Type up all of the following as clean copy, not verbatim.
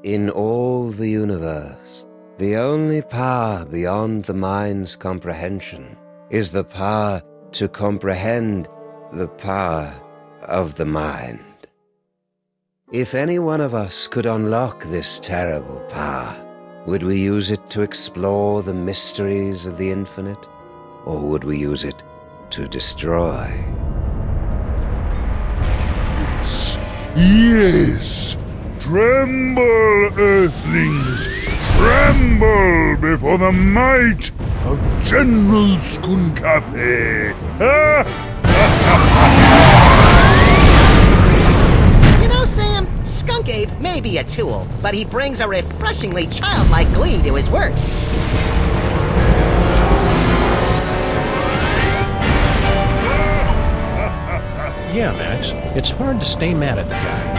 In all the universe, the only power beyond the mind's comprehension is the power to comprehend the power of the mind. If any one of us could unlock this terrible power, would we use it to explore the mysteries of the infinite, or would we use it to destroy? Yes, yes! Tremble, Earthlings! Tremble before the might of General Skunkape! You know, Sam, Skunk Ape may be a tool, but he brings a refreshingly childlike glee to his work. Yeah, Max, it's hard to stay mad at the guy.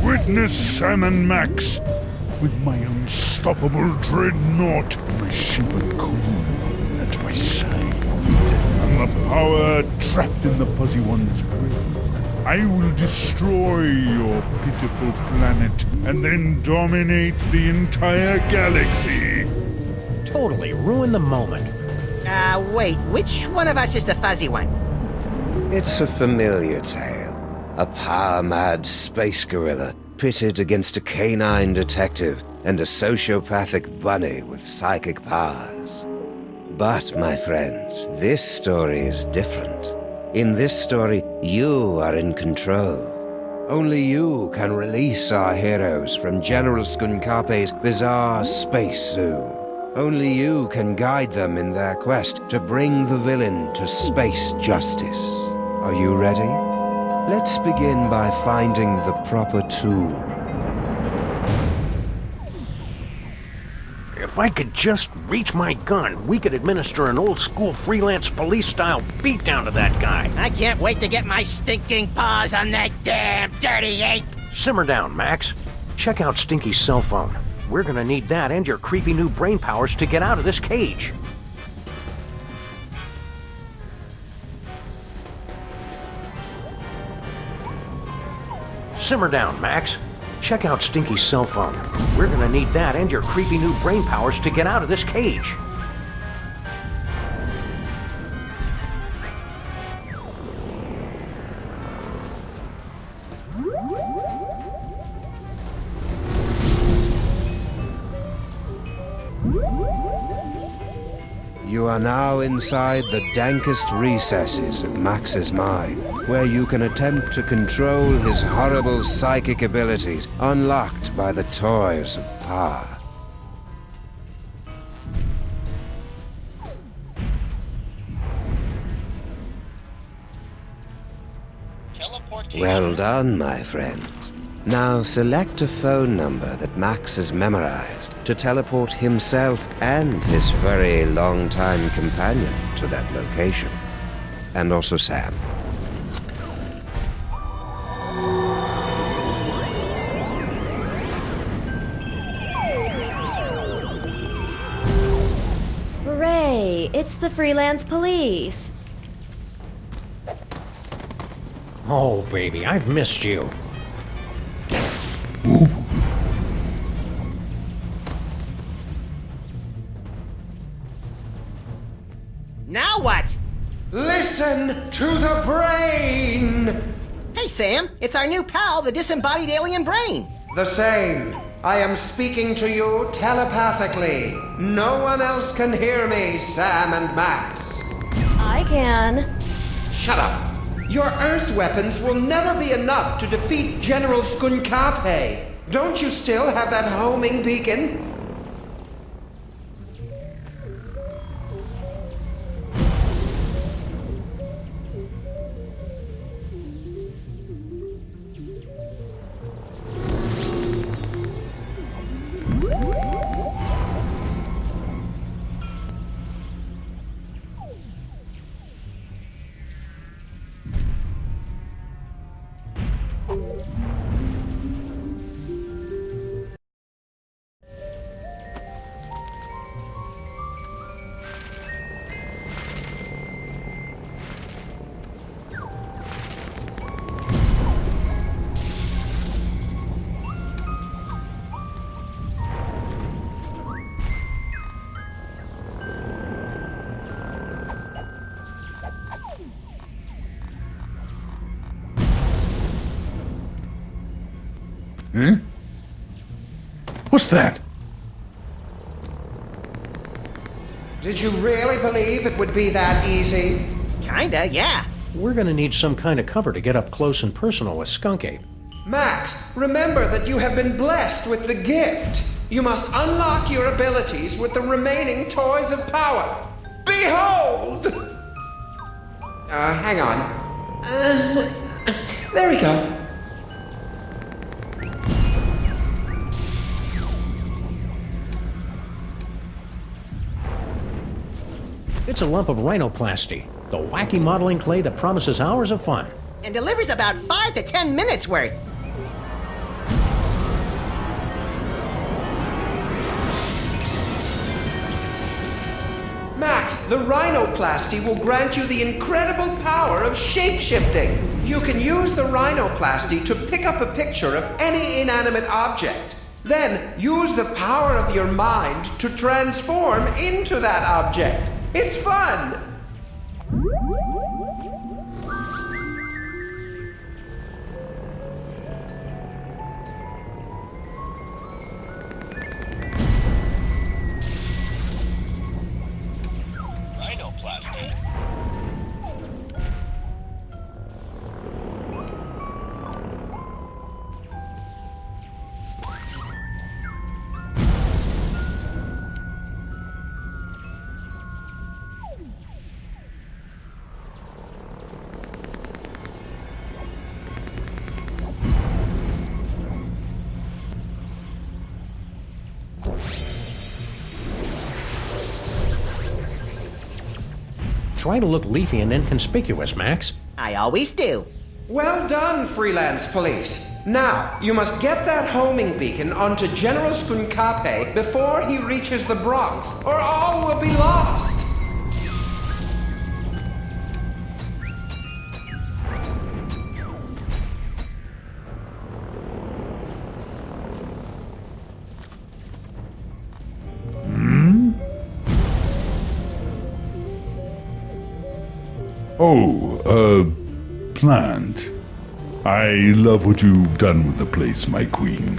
Witness Sam and Max, with my unstoppable dreadnought, my shivered queen at my side, and the power trapped in the Fuzzy One's brain. I will destroy your pitiful planet and then dominate the entire galaxy. Totally ruin the moment. Wait, which one of us is the fuzzy one? It's a familiar tale. A power-mad space gorilla pitted against a canine detective and a sociopathic bunny with psychic powers. But, my friends, this story is different. In this story, you are in control. Only you can release our heroes from General Skunkape's bizarre space zoo. Only you can guide them in their quest to bring the villain to space justice. Are you ready? Let's begin by finding the proper tool. If I could just reach my gun, we could administer an old-school freelance police-style beatdown to that guy. I can't wait to get my stinking paws on that damn dirty ape! Simmer down, Max. Check out Stinky's cell phone. We're gonna need that and your creepy new brain powers to get out of this cage. Simmer down, Max. Check out Stinky's cell phone. We're gonna need that and your creepy new brain powers to get out of this cage. You are now inside the dankest recesses of Max's mind, where you can attempt to control his horrible psychic abilities unlocked by the toys of power. Well done, my friends. Now select a phone number that Max has memorized to teleport himself and his furry long-time companion to that location. And also Sam. Hooray! It's the freelance police. Oh, baby, I've missed you. Now what? Listen to the brain! Hey, Sam, it's our new pal, the disembodied alien brain. The same. I am speaking to you telepathically. No one else can hear me, Sam and Max. I can. Shut up. Your Earth weapons will never be enough to defeat General Skunkape. Don't you still have that homing beacon? Eh? What's that? Did you really believe it would be that easy? Kinda, yeah. We're gonna need some kind of cover to get up close and personal with Skunk Ape. Max, remember that you have been blessed with the gift. You must unlock your abilities with the remaining toys of power. Behold! Hang on. There we go. It's a lump of rhinoplasty, the wacky modeling clay that promises hours of fun. And delivers about 5 to 10 minutes worth. Max, the rhinoplasty will grant you the incredible power of shape-shifting. You can use the rhinoplasty to pick up a picture of any inanimate object. Then use the power of your mind to transform into that object. It's fun! Rhinoplasty. Try to look leafy and inconspicuous, Max. I always do. Well done, freelance police. Now, you must get that homing beacon onto General Skunkape before he reaches the Bronx, or all will be lost. Oh, plant. I love what you've done with the place, my queen.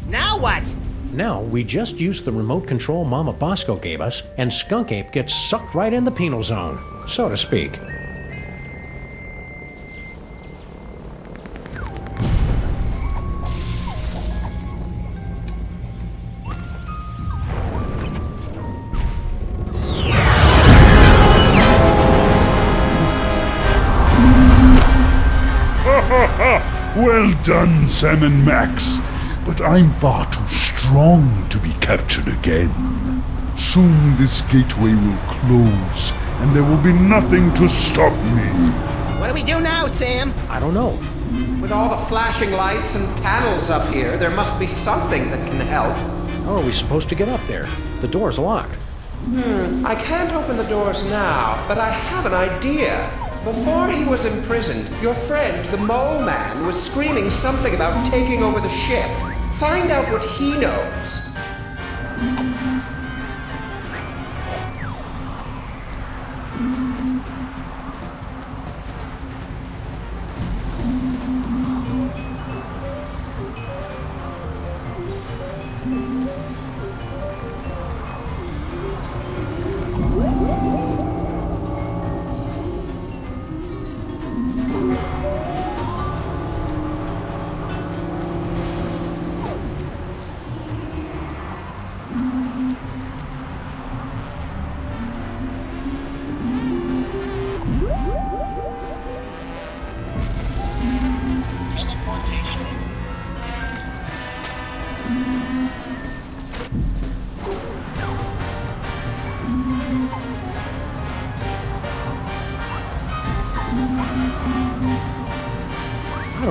Now what? Now, we just use the remote control Mama Bosco gave us, and Skunk Ape gets sucked right in the penal zone, so to speak. Well done, Sam and Max. But I'm far too strong to be captured again. Soon this gateway will close, and there will be nothing to stop me. What do we do now, Sam? I don't know. With all the flashing lights and panels up here, there must be something that can help. How are we supposed to get up there? The door's locked. I can't open the doors now, but I have an idea. Before he was imprisoned, your friend, the Mole Man, was screaming something about taking over the ship. Find out what he knows.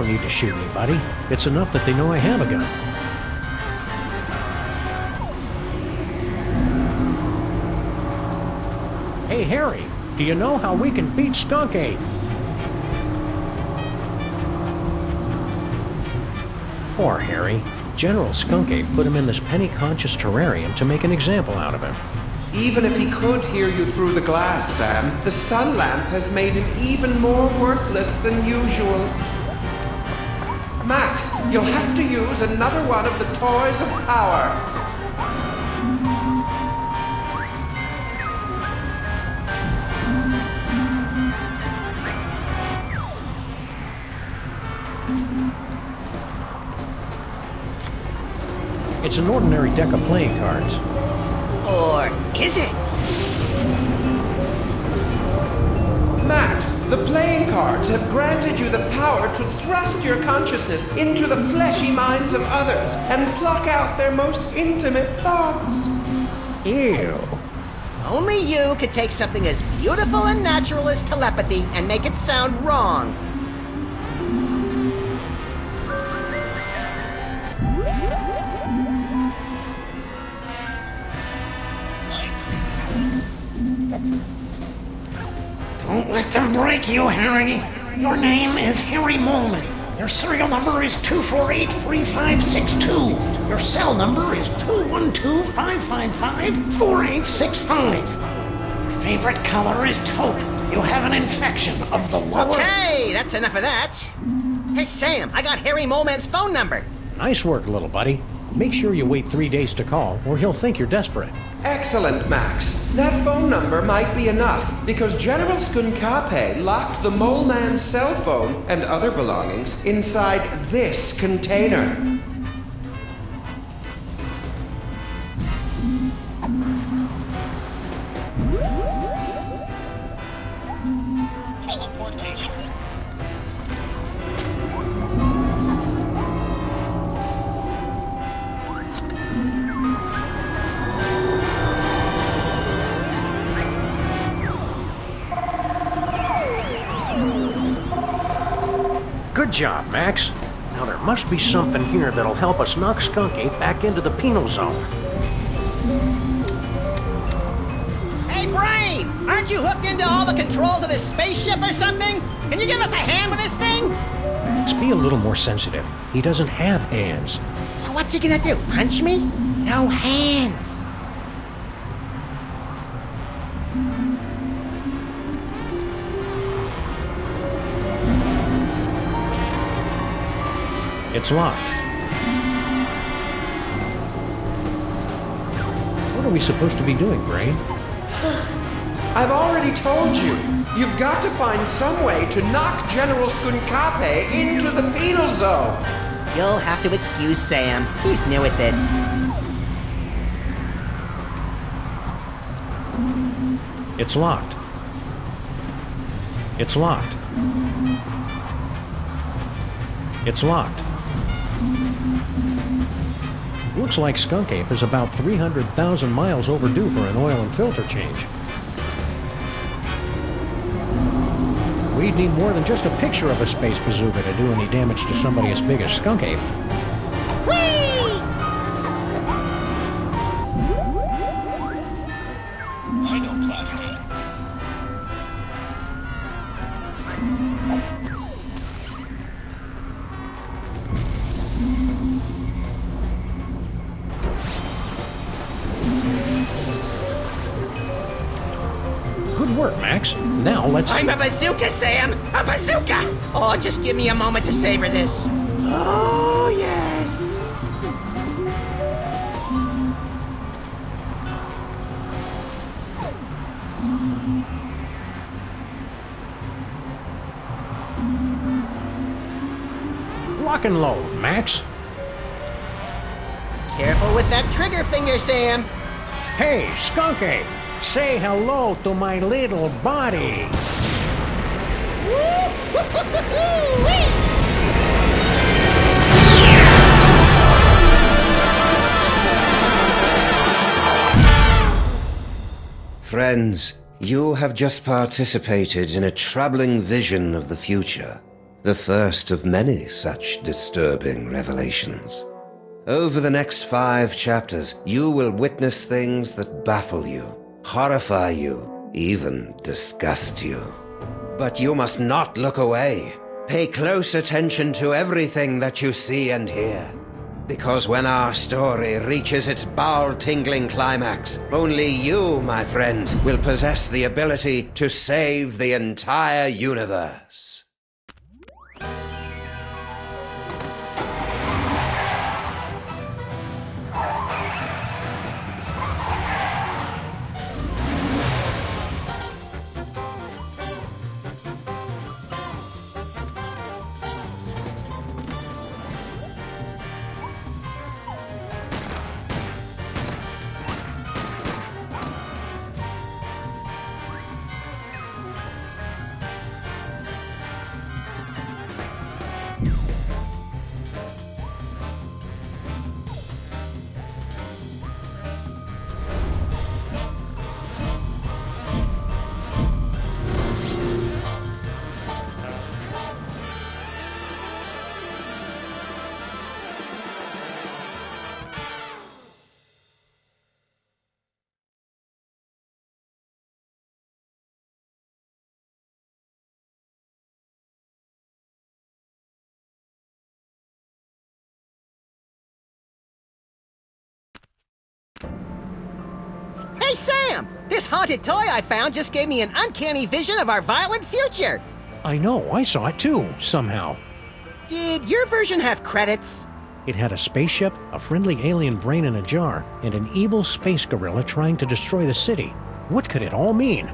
don't need to shoot me, buddy. It's enough that they know I have a gun. Hey, Harry, do you know how we can beat Skunk Ape? Poor Harry. General Skunk Ape put him in this penny-conscious terrarium to make an example out of him. Even if he could hear you through the glass, Sam, the sun lamp has made him even more worthless than usual. Max, you'll have to use another one of the toys of power. It's an ordinary deck of playing cards. Or is it? Max, the playing cards have granted you the power to thrust your consciousness into the fleshy minds of others and pluck out their most intimate thoughts. Ew. Only you could take something as beautiful and natural as telepathy and make it sound wrong. Don't let them break you, Harry. Your name is Harry Molman. Your serial number is 248-3562. Your cell number is 212-555-4865. Your favorite color is taupe. You have an infection of the lower... Okay, that's enough of that. Hey, Sam, I got Harry Moleman's phone number. Nice work, little buddy. Make sure you wait 3 days to call, or he'll think you're desperate. Excellent, Max. That phone number might be enough, because General Skunkape locked the Mole Man's cell phone and other belongings inside this container. Teleportation. Good job, Max. Now there must be something here that'll help us knock Skunk Ape back into the penal zone. Hey, Brain! Aren't you hooked into all the controls of this spaceship or something? Can you give us a hand with this thing? Max, be a little more sensitive. He doesn't have hands. So what's he gonna do? Punch me? No hands. It's locked. What are we supposed to be doing, Brain? I've already told you. You've got to find some way to knock General Skunkape into the penal zone. You'll have to excuse Sam. He's new at this. It's locked. It's locked. It's locked. Looks like Skunk Ape is about 300,000 miles overdue for an oil and filter change. We'd need more than just a picture of a space bazooka to do any damage to somebody as big as Skunk Ape. Good work, Max. Now let's... I'm a bazooka, Sam! A bazooka! Oh, just give me a moment to savor this. Oh, yes! Lock and load, Max. Careful with that trigger finger, Sam. Hey, Skunk Ape! Say hello to my little body. Friends, you have just participated in a troubling vision of the future. the first of many such disturbing revelations. Over the next 5 chapters, you will witness things that baffle you, horrify you, even disgust you. But you must not look away. Pay close attention to everything that you see and hear. Because when our story reaches its bowel-tingling climax, only you, my friends, will possess the ability to save the entire universe. Hey, Sam! This haunted toy I found just gave me an uncanny vision of our violent future. I know, I saw it too, somehow. Did your version have credits? It had a spaceship, a friendly alien brain in a jar, and an evil space gorilla trying to destroy the city. What could it all mean?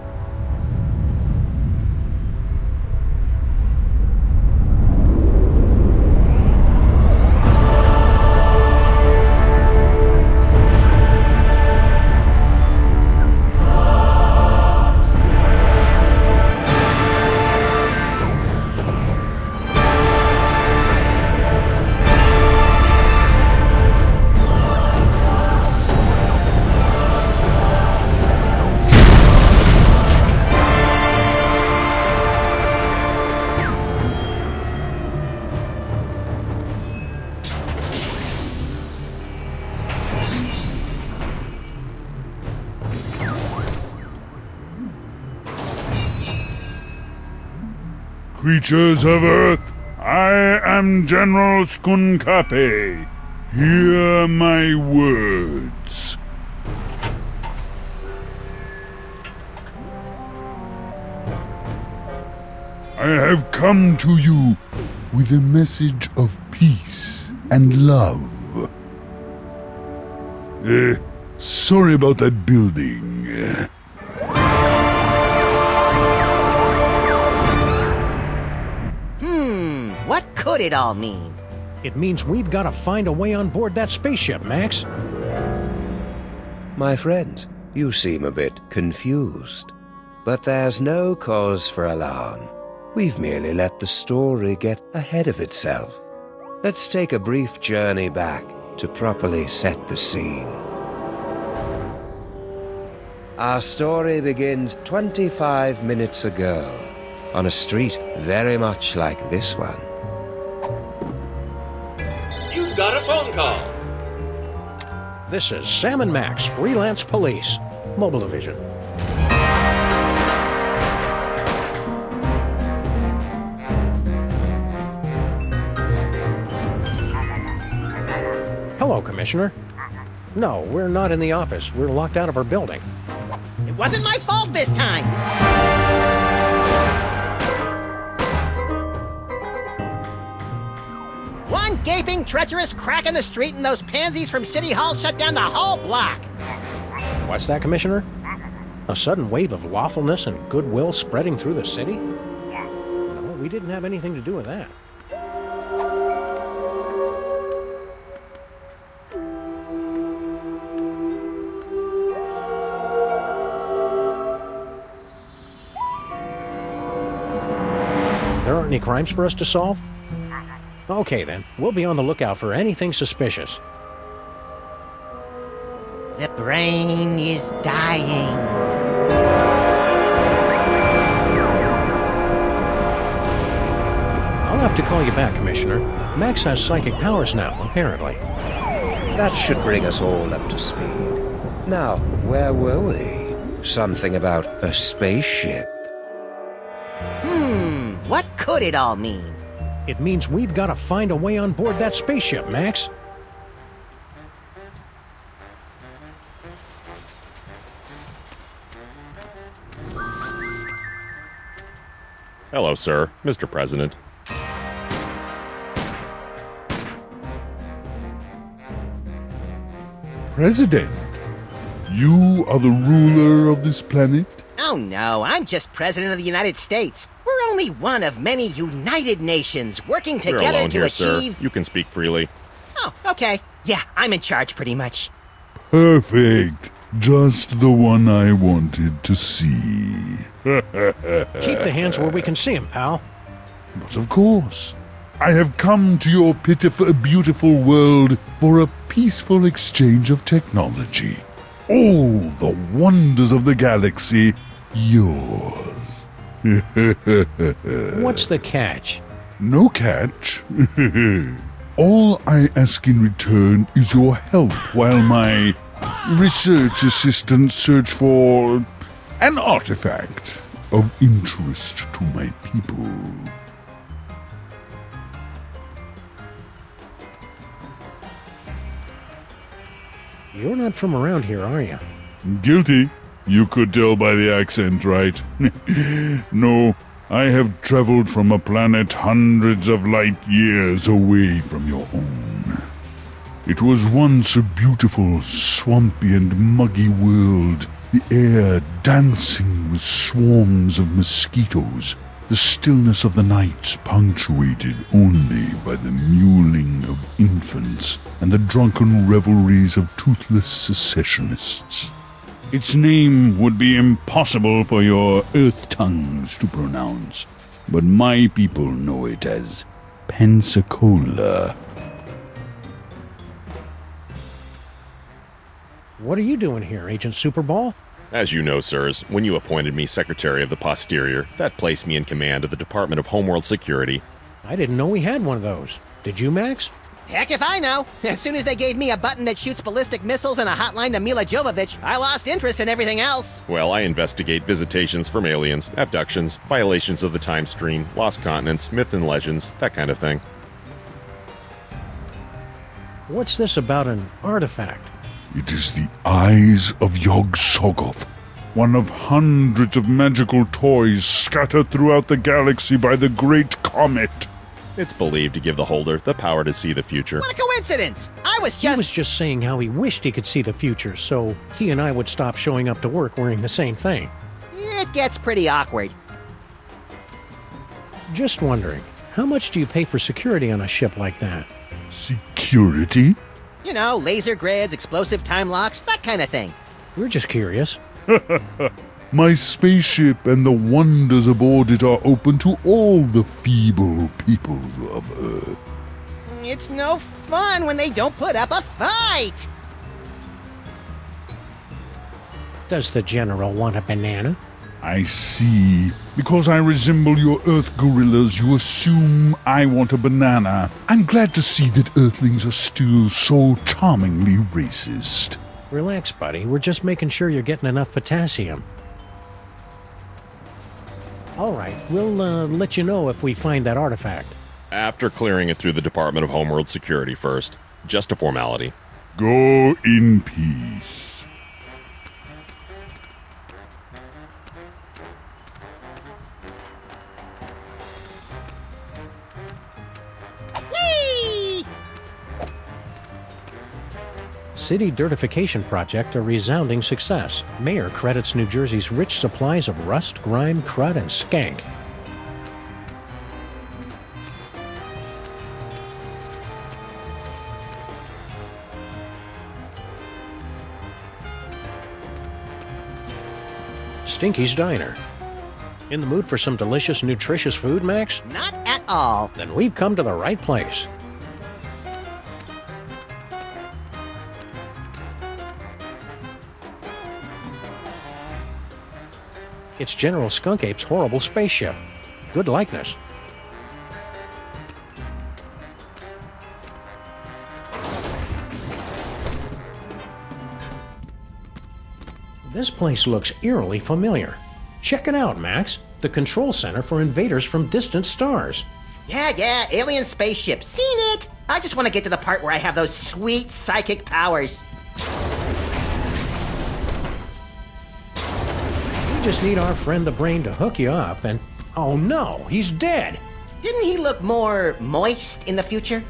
Creatures of Earth, I am General Skunkape. Hear my words. I have come to you with a message of peace and love. Sorry about that building. What could it all mean? It means we've got to find a way on board that spaceship, Max. My friends, you seem a bit confused. But there's no cause for alarm. We've merely let the story get ahead of itself. Let's take a brief journey back to properly set the scene. Our story begins 25 minutes ago, on a street very much like this one. You've got a phone call. This is Sam and Max, freelance police. Mobile division. Hello, Commissioner. No, we're not in the office. We're locked out of our building. It wasn't my fault this time! One gaping, treacherous crack in the street and those pansies from City Hall shut down the whole block! What's that, Commissioner? A sudden wave of lawfulness and goodwill spreading through the city? No, we didn't have anything to do with that. There aren't any crimes for us to solve? Okay then, we'll be on the lookout for anything suspicious. The brain is dying. I'll have to call you back, Commissioner. Max has psychic powers now, apparently. That should bring us all up to speed. Now, where were we? Something about a spaceship. What could it all mean? It means we've got to find a way on board that spaceship, Max. Hello, sir. Mr. President. President, you are the ruler of this planet? Oh no, I'm just President of the United States. We're only one of many United Nations working You're together alone to here, achieve... sir. You can speak freely. Oh, okay. Yeah, I'm in charge pretty much. Perfect. Just the one I wanted to see. Keep the hands where we can see them, pal. But of course, I have come to your pitiful, beautiful world for a peaceful exchange of technology. All the wonders of the galaxy, yours. What's the catch? No catch. All I ask in return is your help while my research assistants search for an artifact of interest to my people. You're not from around here, are you? Guilty. You could tell by the accent, right? No, I have traveled from a planet hundreds of light years away from your own. It was once a beautiful, swampy and muggy world, the air dancing with swarms of mosquitoes, the stillness of the night punctuated only by the mewling of infants and the drunken revelries of toothless secessionists. Its name would be impossible for your earth tongues to pronounce, but my people know it as Pensacola. What are you doing here, Agent Superball? As you know, sirs, when you appointed me Secretary of the Posterior, that placed me in command of the Department of Homeworld Security. I didn't know we had one of those. Did you, Max? Heck if I know. As soon as they gave me a button that shoots ballistic missiles and a hotline to Mila Jovovich, I lost interest in everything else. Well, I investigate visitations from aliens, abductions, violations of the time stream, lost continents, myth and legends, that kind of thing. What's this about an artifact? It is the eyes of Yog-Sothoth, one of hundreds of magical toys scattered throughout the galaxy by the Great Comet. It's believed to give the holder the power to see the future. What a coincidence! He was just saying how he wished he could see the future, so he and I would stop showing up to work wearing the same thing. It gets pretty awkward. Just wondering, how much do you pay for security on a ship like that? Security? You know, laser grids, explosive time locks, that kind of thing. We're just curious. My spaceship and the wonders aboard it are open to all the feeble peoples of Earth. It's no fun when they don't put up a fight! Does the General want a banana? I see. Because I resemble your Earth gorillas, you assume I want a banana. I'm glad to see that Earthlings are still so charmingly racist. Relax, buddy. We're just making sure you're getting enough potassium. All right, we'll let you know if we find that artifact. After clearing it through the Department of Homeworld Security first. Just a formality. Go in peace. Whee! City Dirtification Project a resounding success. Mayor credits New Jersey's rich supplies of rust, grime, crud, and skank. Stinky's Diner. In the mood for some delicious, nutritious food, Max? Not at all. Then we've come to the right place. It's General Skunk Ape's horrible spaceship. Good likeness. This place looks eerily familiar. Check it out, Max. The control center for invaders from distant stars. Yeah, alien spaceship. Seen it! I just want to get to the part where I have those sweet psychic powers. We just need our friend the Brain to hook you up and... Oh no, he's dead! Didn't he look more moist in the future?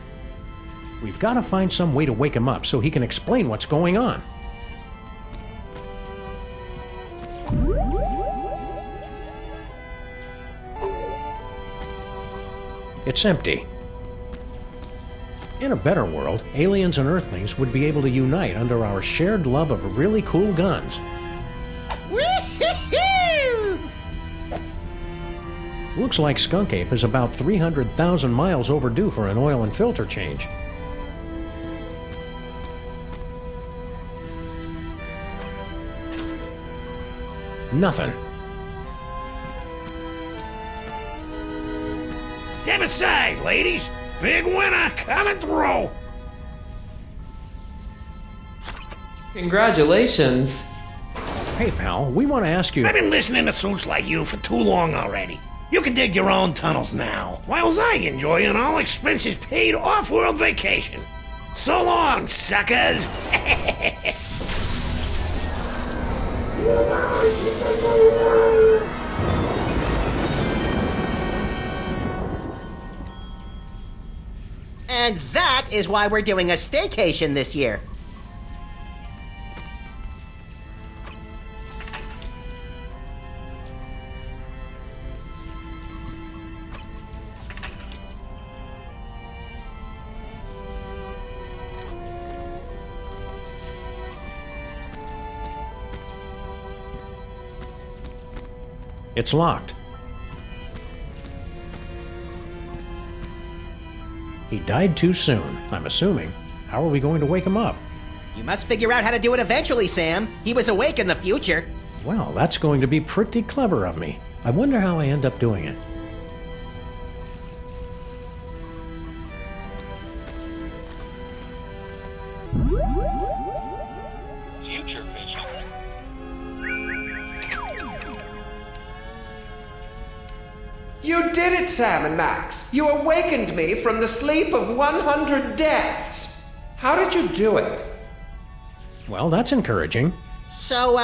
We've got to find some way to wake him up so he can explain what's going on. It's empty. In a better world, aliens and Earthlings would be able to unite under our shared love of really cool guns. Woo-hoo-hoo! Looks like Skunk Ape is about 300,000 miles overdue for an oil and filter change. Nothing. Step aside, ladies. Big winner coming through. Congratulations. Hey, pal, we want to ask you... I've been listening to suits like you for too long already. You can dig your own tunnels now, whilst I enjoy an all expenses paid off-world vacation. So long, suckers. And that is why we're doing a staycation this year. It's locked. He died too soon, I'm assuming. How are we going to wake him up? You must figure out how to do it eventually, Sam. He was awake in the future. Well, that's going to be pretty clever of me. I wonder how I end up doing it. Future vision. You did it, Sam and Max. You awakened me from the sleep of 100 deaths. How did you do it? Well, that's encouraging. So,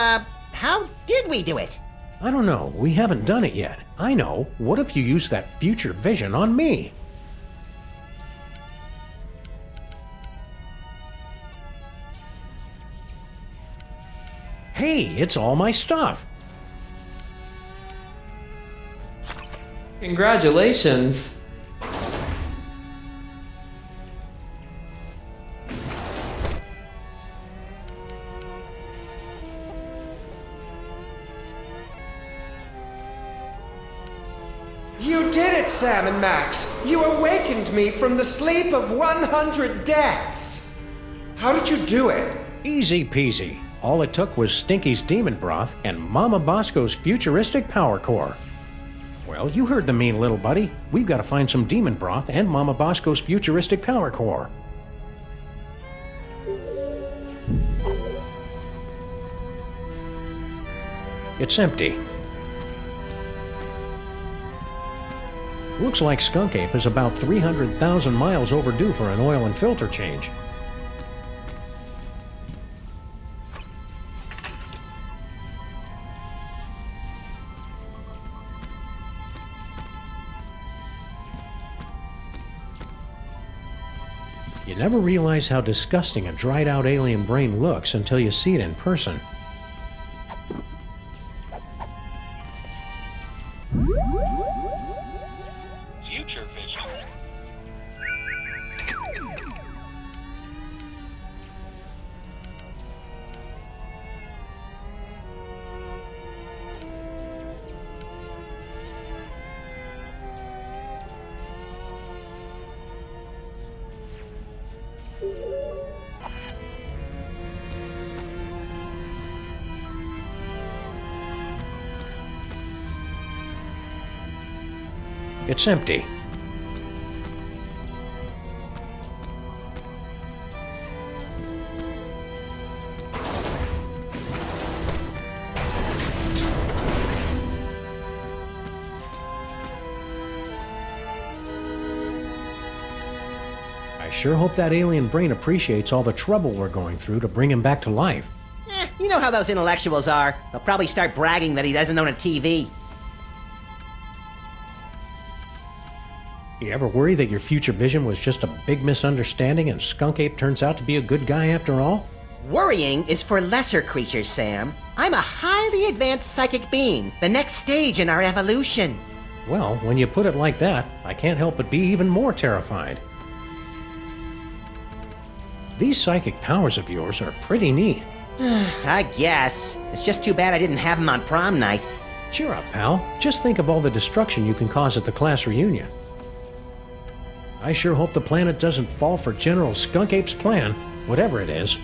how did we do it? I don't know. We haven't done it yet. I know. What if you use that future vision on me? Hey, it's all my stuff. Congratulations. You did it, Sam and Max. You awakened me from the sleep of 100 deaths. How did you do it? Easy peasy. All it took was Stinky's demon broth and Mama Bosco's futuristic power core. Well, you heard the mean little buddy. We've got to find some demon broth and Mama Bosco's futuristic power core. It's empty. Looks like Skunk Ape is about 300,000 miles overdue for an oil and filter change. You never realize how disgusting a dried-out alien brain looks until you see it in person. Future vision. It's empty. sure hope that alien brain appreciates all the trouble we're going through to bring him back to life. You know how those intellectuals are. They'll probably start bragging that he doesn't own a TV. You ever worry that your future vision was just a big misunderstanding and Skunk Ape turns out to be a good guy after all? Worrying is for lesser creatures, Sam. I'm a highly advanced psychic being, the next stage in our evolution. Well, when you put it like that, I can't help but be even more terrified. These psychic powers of yours are pretty neat. I guess. It's just too bad I didn't have them on prom night. Cheer up, pal. Just think of all the destruction you can cause at the class reunion. I sure hope the planet doesn't fall for General Skunk Ape's plan, whatever it is.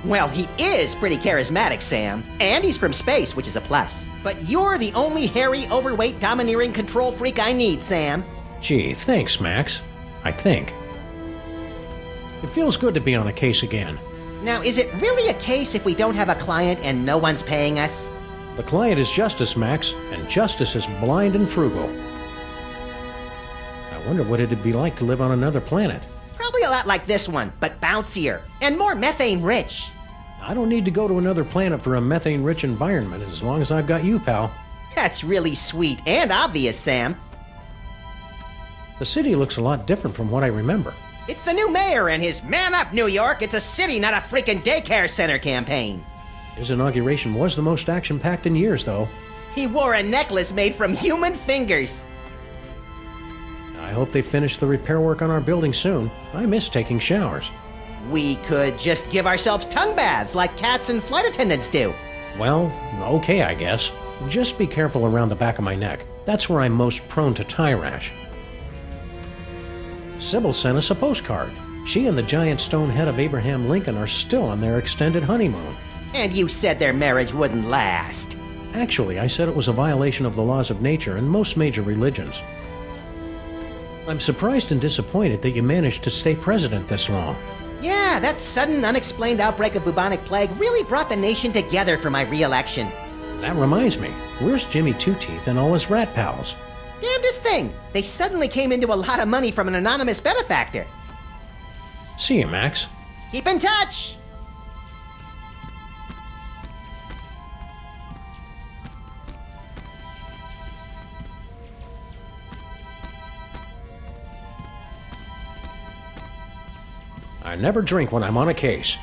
Well, he is pretty charismatic, Sam. And he's from space, which is a plus. But you're the only hairy, overweight, domineering control freak I need, Sam. Gee, thanks, Max. I think. It feels good to be on a case again. Now, is it really a case if we don't have a client and no one's paying us? The client is Justice, Max, and Justice is blind and frugal. I wonder what it'd be like to live on another planet. Probably a lot like this one, but bouncier and more methane-rich. I don't need to go to another planet for a methane-rich environment as long as I've got you, pal. That's really sweet and obvious, Sam. The city looks a lot different from what I remember. It's the new mayor and his Man Up, New York. It's a city, not a freaking daycare center campaign. His inauguration was the most action-packed in years, though. He wore a necklace made from human fingers. I hope they finish the repair work on our building soon. I miss taking showers. We could just give ourselves tongue baths like cats and flight attendants do. Well, okay, I guess. Just be careful around the back of my neck. That's where I'm most prone to tie rash. Sybil sent us a postcard. She and the giant stone head of Abraham Lincoln are still on their extended honeymoon. And you said their marriage wouldn't last. Actually, I said it was a violation of the laws of nature and most major religions. I'm surprised and disappointed that you managed to stay president this long. Yeah, that sudden, unexplained outbreak of bubonic plague really brought the nation together for my re-election. That reminds me, where's Jimmy Two-Teeth and all his rat pals? Damnedest thing! They suddenly came into a lot of money from an anonymous benefactor. See you, Max. Keep in touch! I never drink when I'm on a case.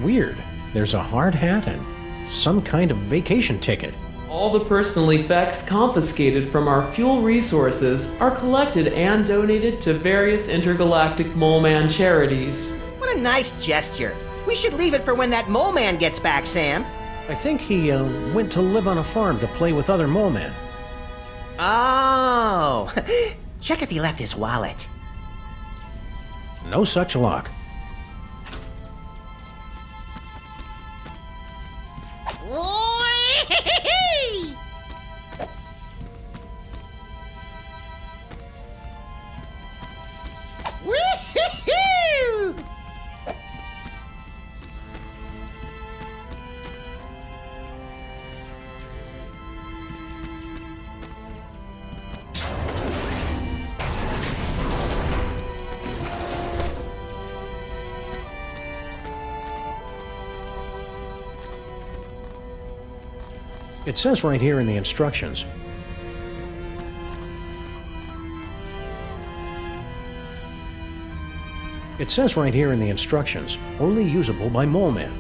Weird. There's a hard hat and some kind of vacation ticket. All the personal effects confiscated from our fuel resources are collected and donated to various intergalactic Mole Man charities. What a nice gesture. We should leave it for when that mole man gets back, Sam. I think he went to live on a farm to play with other mole men. Oh, check if he left his wallet. No such luck. It says right here in the instructions. It says right here in the instructions, only usable by Mole Man.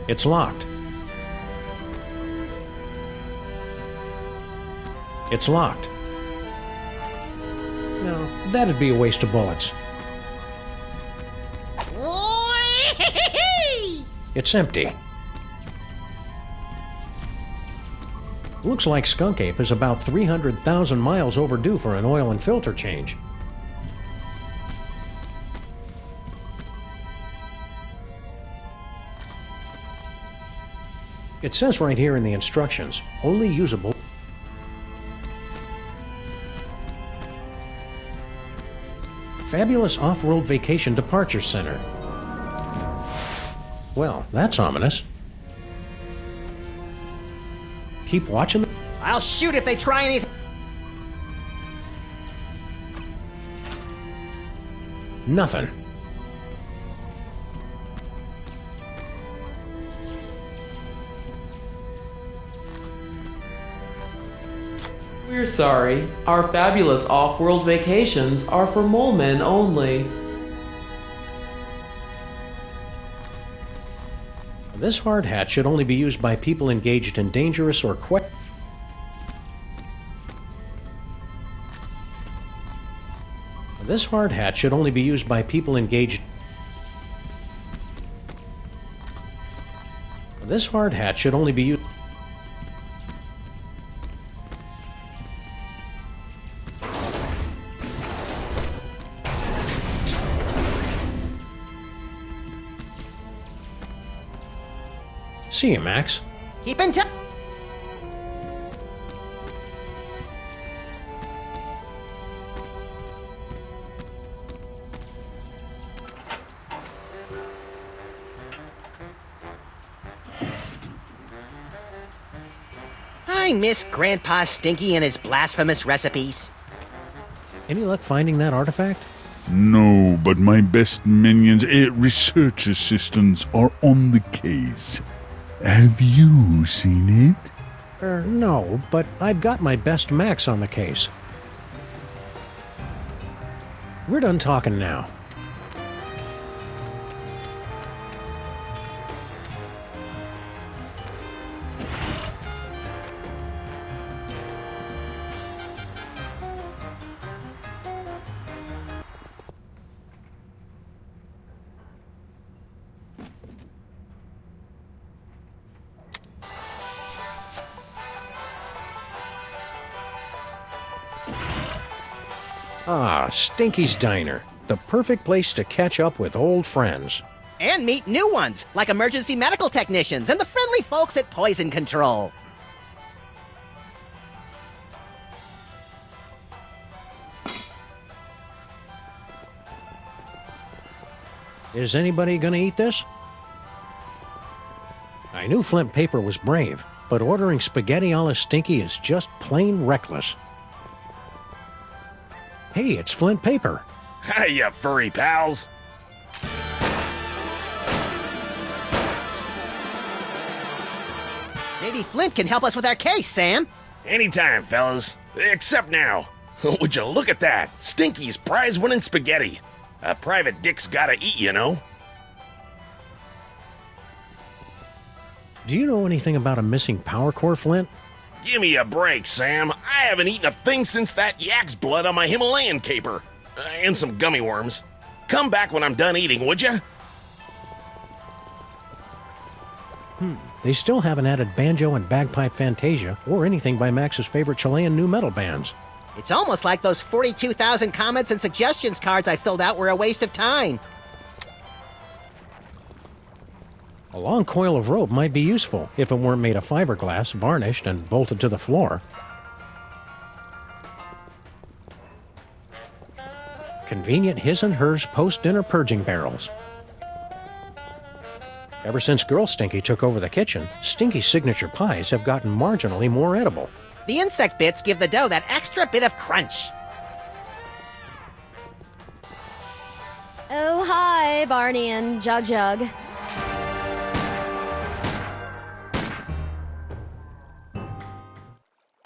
It's locked. It's locked. No, that'd be a waste of bullets. Whee! It's empty. Looks like Skunk Ape is about 300,000 miles overdue for an oil and filter change. It says right here in the instructions, only usable. Fabulous Off-Road Vacation Departure Center. Well, that's ominous. Keep watching. I'll shoot if they try anything. Nothing. We're sorry. Our fabulous off-world vacations are for mole men only. This hard hat should only be used by people engaged in dangerous or This hard hat should only be used by people engaged. This hard hat should only be used. See you, Max. Keep in touch. I miss Grandpa Stinky and his blasphemous recipes. Any luck finding that artifact? No, but my best minions, research assistants, are on the case. Have you seen it? No, but I've got my best Max on the case. We're done talking now. Ah, Stinky's Diner. The perfect place to catch up with old friends. And meet new ones, like emergency medical technicians and the friendly folks at Poison Control. Is anybody gonna eat this? I knew Flint Paper was brave, but ordering spaghetti a la Stinky is just plain reckless. Hey, it's Flint Paper. Hi, you furry pals. Maybe Flint can help us with our case, Sam. Anytime, fellas. Except now. Would you look at that? Stinky's prize-winning spaghetti. A private dick's gotta eat, you know. Do you know anything about a missing power core, Flint? Give me a break, Sam. I haven't eaten a thing since that yak's blood on my Himalayan caper. And some gummy worms. Come back when I'm done eating, would ya? They still haven't added banjo and bagpipe fantasia or anything by Max's favorite Chilean nu metal bands. It's almost like those 42,000 comments and suggestions cards I filled out were a waste of time. A long coil of rope might be useful if it weren't made of fiberglass, varnished, and bolted to the floor. Convenient his and hers post-dinner purging barrels. Ever since Girl Stinky took over the kitchen, Stinky's signature pies have gotten marginally more edible. The insect bits give the dough that extra bit of crunch. Oh, hi, Barney and Jug Jug.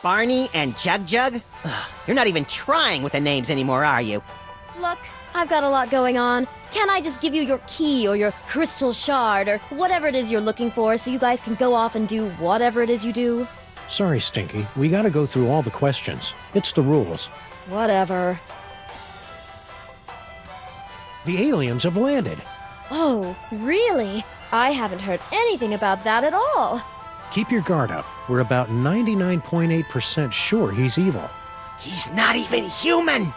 Barney and Jug Jug? Ugh, you're not even trying with the names anymore, are you? Look, I've got a lot going on. Can't I just give you your key or your crystal shard or whatever it is you're looking for so you guys can go off and do whatever it is you do? Sorry, Stinky. We gotta go through all the questions. It's the rules. Whatever. The aliens have landed. Oh, really? I haven't heard anything about that at all. Keep your guard up. We're about 99.8% sure he's evil. He's not even human!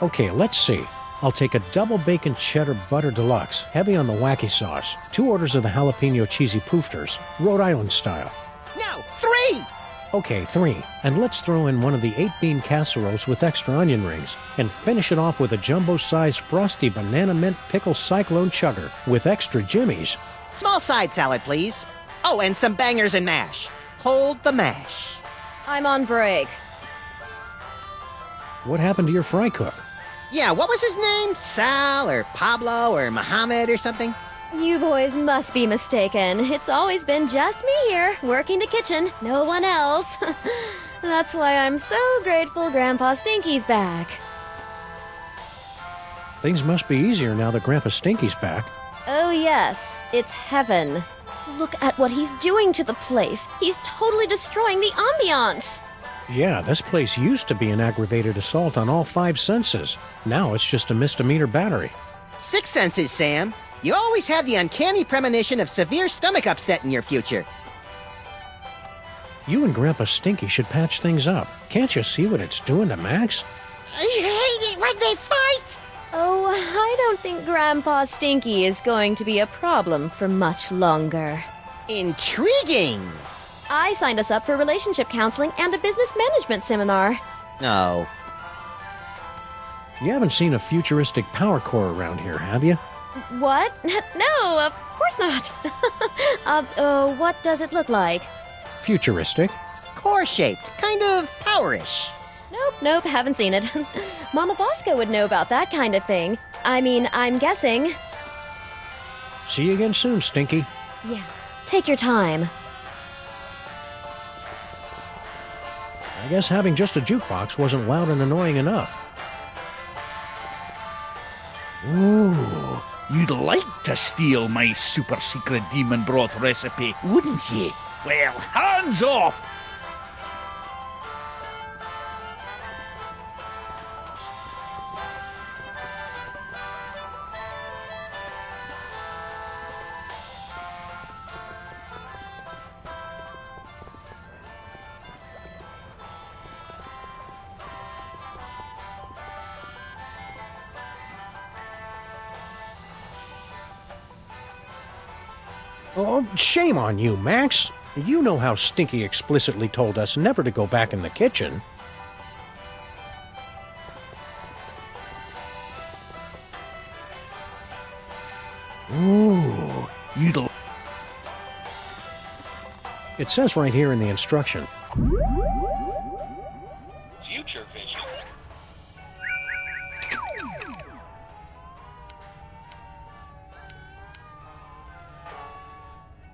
Okay, let's see. I'll take a double bacon cheddar butter deluxe, heavy on the wacky sauce, 2 orders of the jalapeno cheesy poofters, Rhode Island style. No, 3! Okay, 3. And let's throw in one of the 8-bean casseroles with extra onion rings, and finish it off with a jumbo-sized frosty banana mint pickle cyclone chugger with extra jimmies. Small side salad, please. Oh, and some bangers and mash. Hold the mash. I'm on break. What happened to your fry cook? Yeah, what was his name? Sal or Pablo or Mohammed or something? You boys must be mistaken. It's always been just me here, working the kitchen, no one else. That's why I'm so grateful Grandpa Stinky's back. Things must be easier now that Grandpa Stinky's back. Oh yes, it's heaven. Look at what he's doing to the place. He's totally destroying the ambiance. Yeah, this place used to be an aggravated assault on all 5 senses. Now it's just a misdemeanor battery. 6 senses, Sam. You always have the uncanny premonition of severe stomach upset in your future. You and Grandpa Stinky should patch things up. Can't you see what it's doing to Max? I hate it when they fight! Oh, I don't think Grandpa Stinky is going to be a problem for much longer. Intriguing! I signed us up for relationship counseling and a business management seminar. No. You haven't seen a futuristic power core around here, have you? What? No, of course not. What does it look like? Futuristic? Core-shaped, kind of powerish. Nope, haven't seen it. Mama Bosco would know about that kind of thing. I mean, I'm guessing. See you again soon, Stinky. Yeah, take your time. I guess having just a jukebox wasn't loud and annoying enough. Ooh, you'd like to steal my super secret demon broth recipe, wouldn't ye? Well, hands off! Oh, shame on you, Max. You know how Stinky explicitly told us never to go back in the kitchen. Ooh, you'd... It says right here in the instruction. Future vision.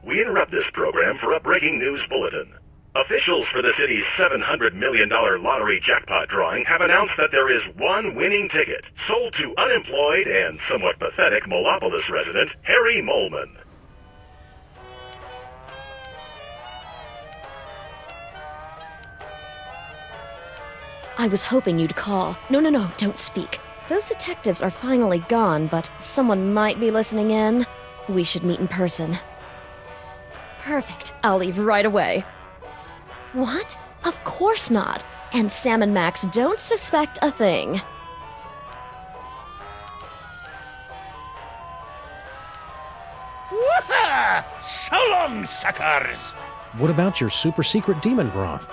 We interrupt this program for a breaking news bulletin. Officials for the city's $700 million lottery jackpot drawing have announced that there is one winning ticket, sold to unemployed and somewhat pathetic Molopolis resident Harry Molman. I was hoping you'd call. No, don't speak. Those detectives are finally gone, but someone might be listening in. We should meet in person. Perfect. I'll leave right away. What? Of course not. And Sam and Max don't suspect a thing. Wah-ha! So long, suckers! What about your super secret demon broth?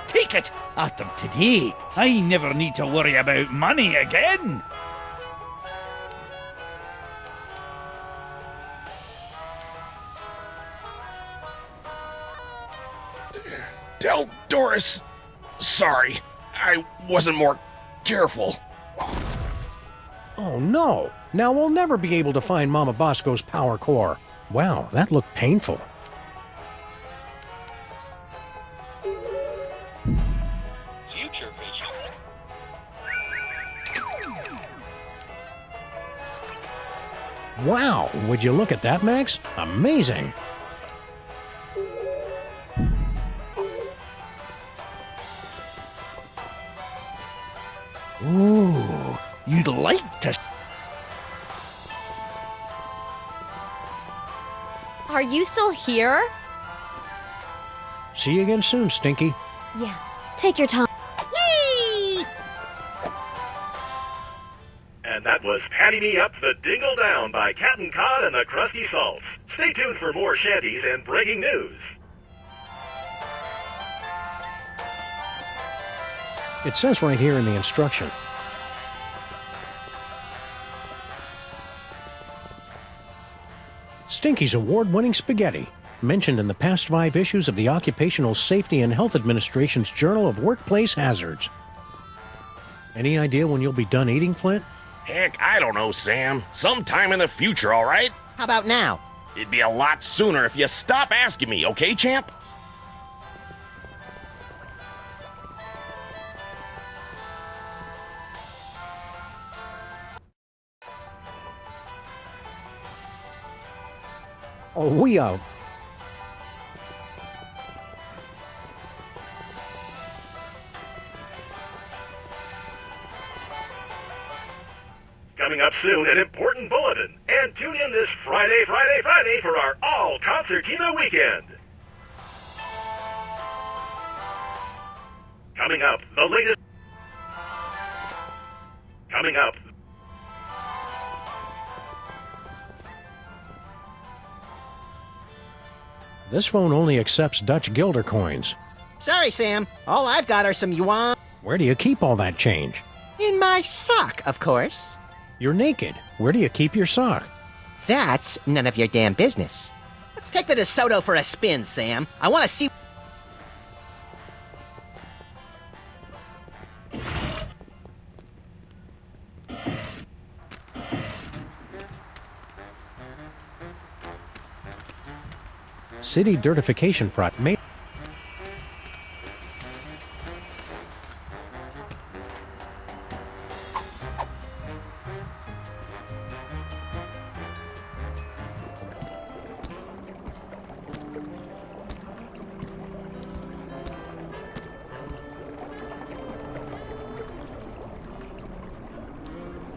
Take it! After today, I never need to worry about money again! Tell Doris. Sorry, I wasn't more careful. Oh no! Now we'll never be able to find Mama Bosco's power core. Wow, that looked painful. Future vision. Wow, would you look at that, Max? Amazing! Ooh, you'd like to... Are you still here? See you again soon, Stinky. Yeah. Take your time. Yay! And that was Patty Me Up the Dingle Down by Captain Cod and the Krusty Salts. Stay tuned for more shanties and breaking news. It says right here in the instruction. Stinky's award-winning spaghetti, mentioned in the past 5 issues of the Occupational Safety and Health Administration's Journal of Workplace Hazards. Any idea when you'll be done eating, Flint? Heck, I don't know, Sam. Sometime in the future, all right? How about now? It'd be a lot sooner if you stop asking me, okay, champ? Oh, we out. Coming up soon, an important bulletin. And tune in this Friday for our all-concertina weekend. Coming up, the latest... Coming up... This phone only accepts Dutch guilder coins. Sorry, Sam. All I've got are some yuan. Where do you keep all that change? In my sock, of course. You're naked. Where do you keep your sock? That's none of your damn business. Let's take the DeSoto for a spin, Sam. I want to see... City Dirtification Project.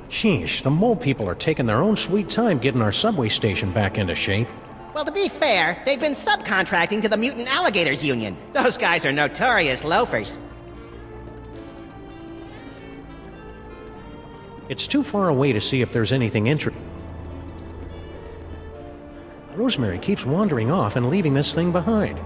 Sheesh, the mole people are taking their own sweet time getting our subway station back into shape. Well, to be fair, they've been subcontracting to the Mutant Alligators Union. Those guys are notorious loafers. It's too far away to see if there's anything interesting. Rosemary keeps wandering off and leaving this thing behind.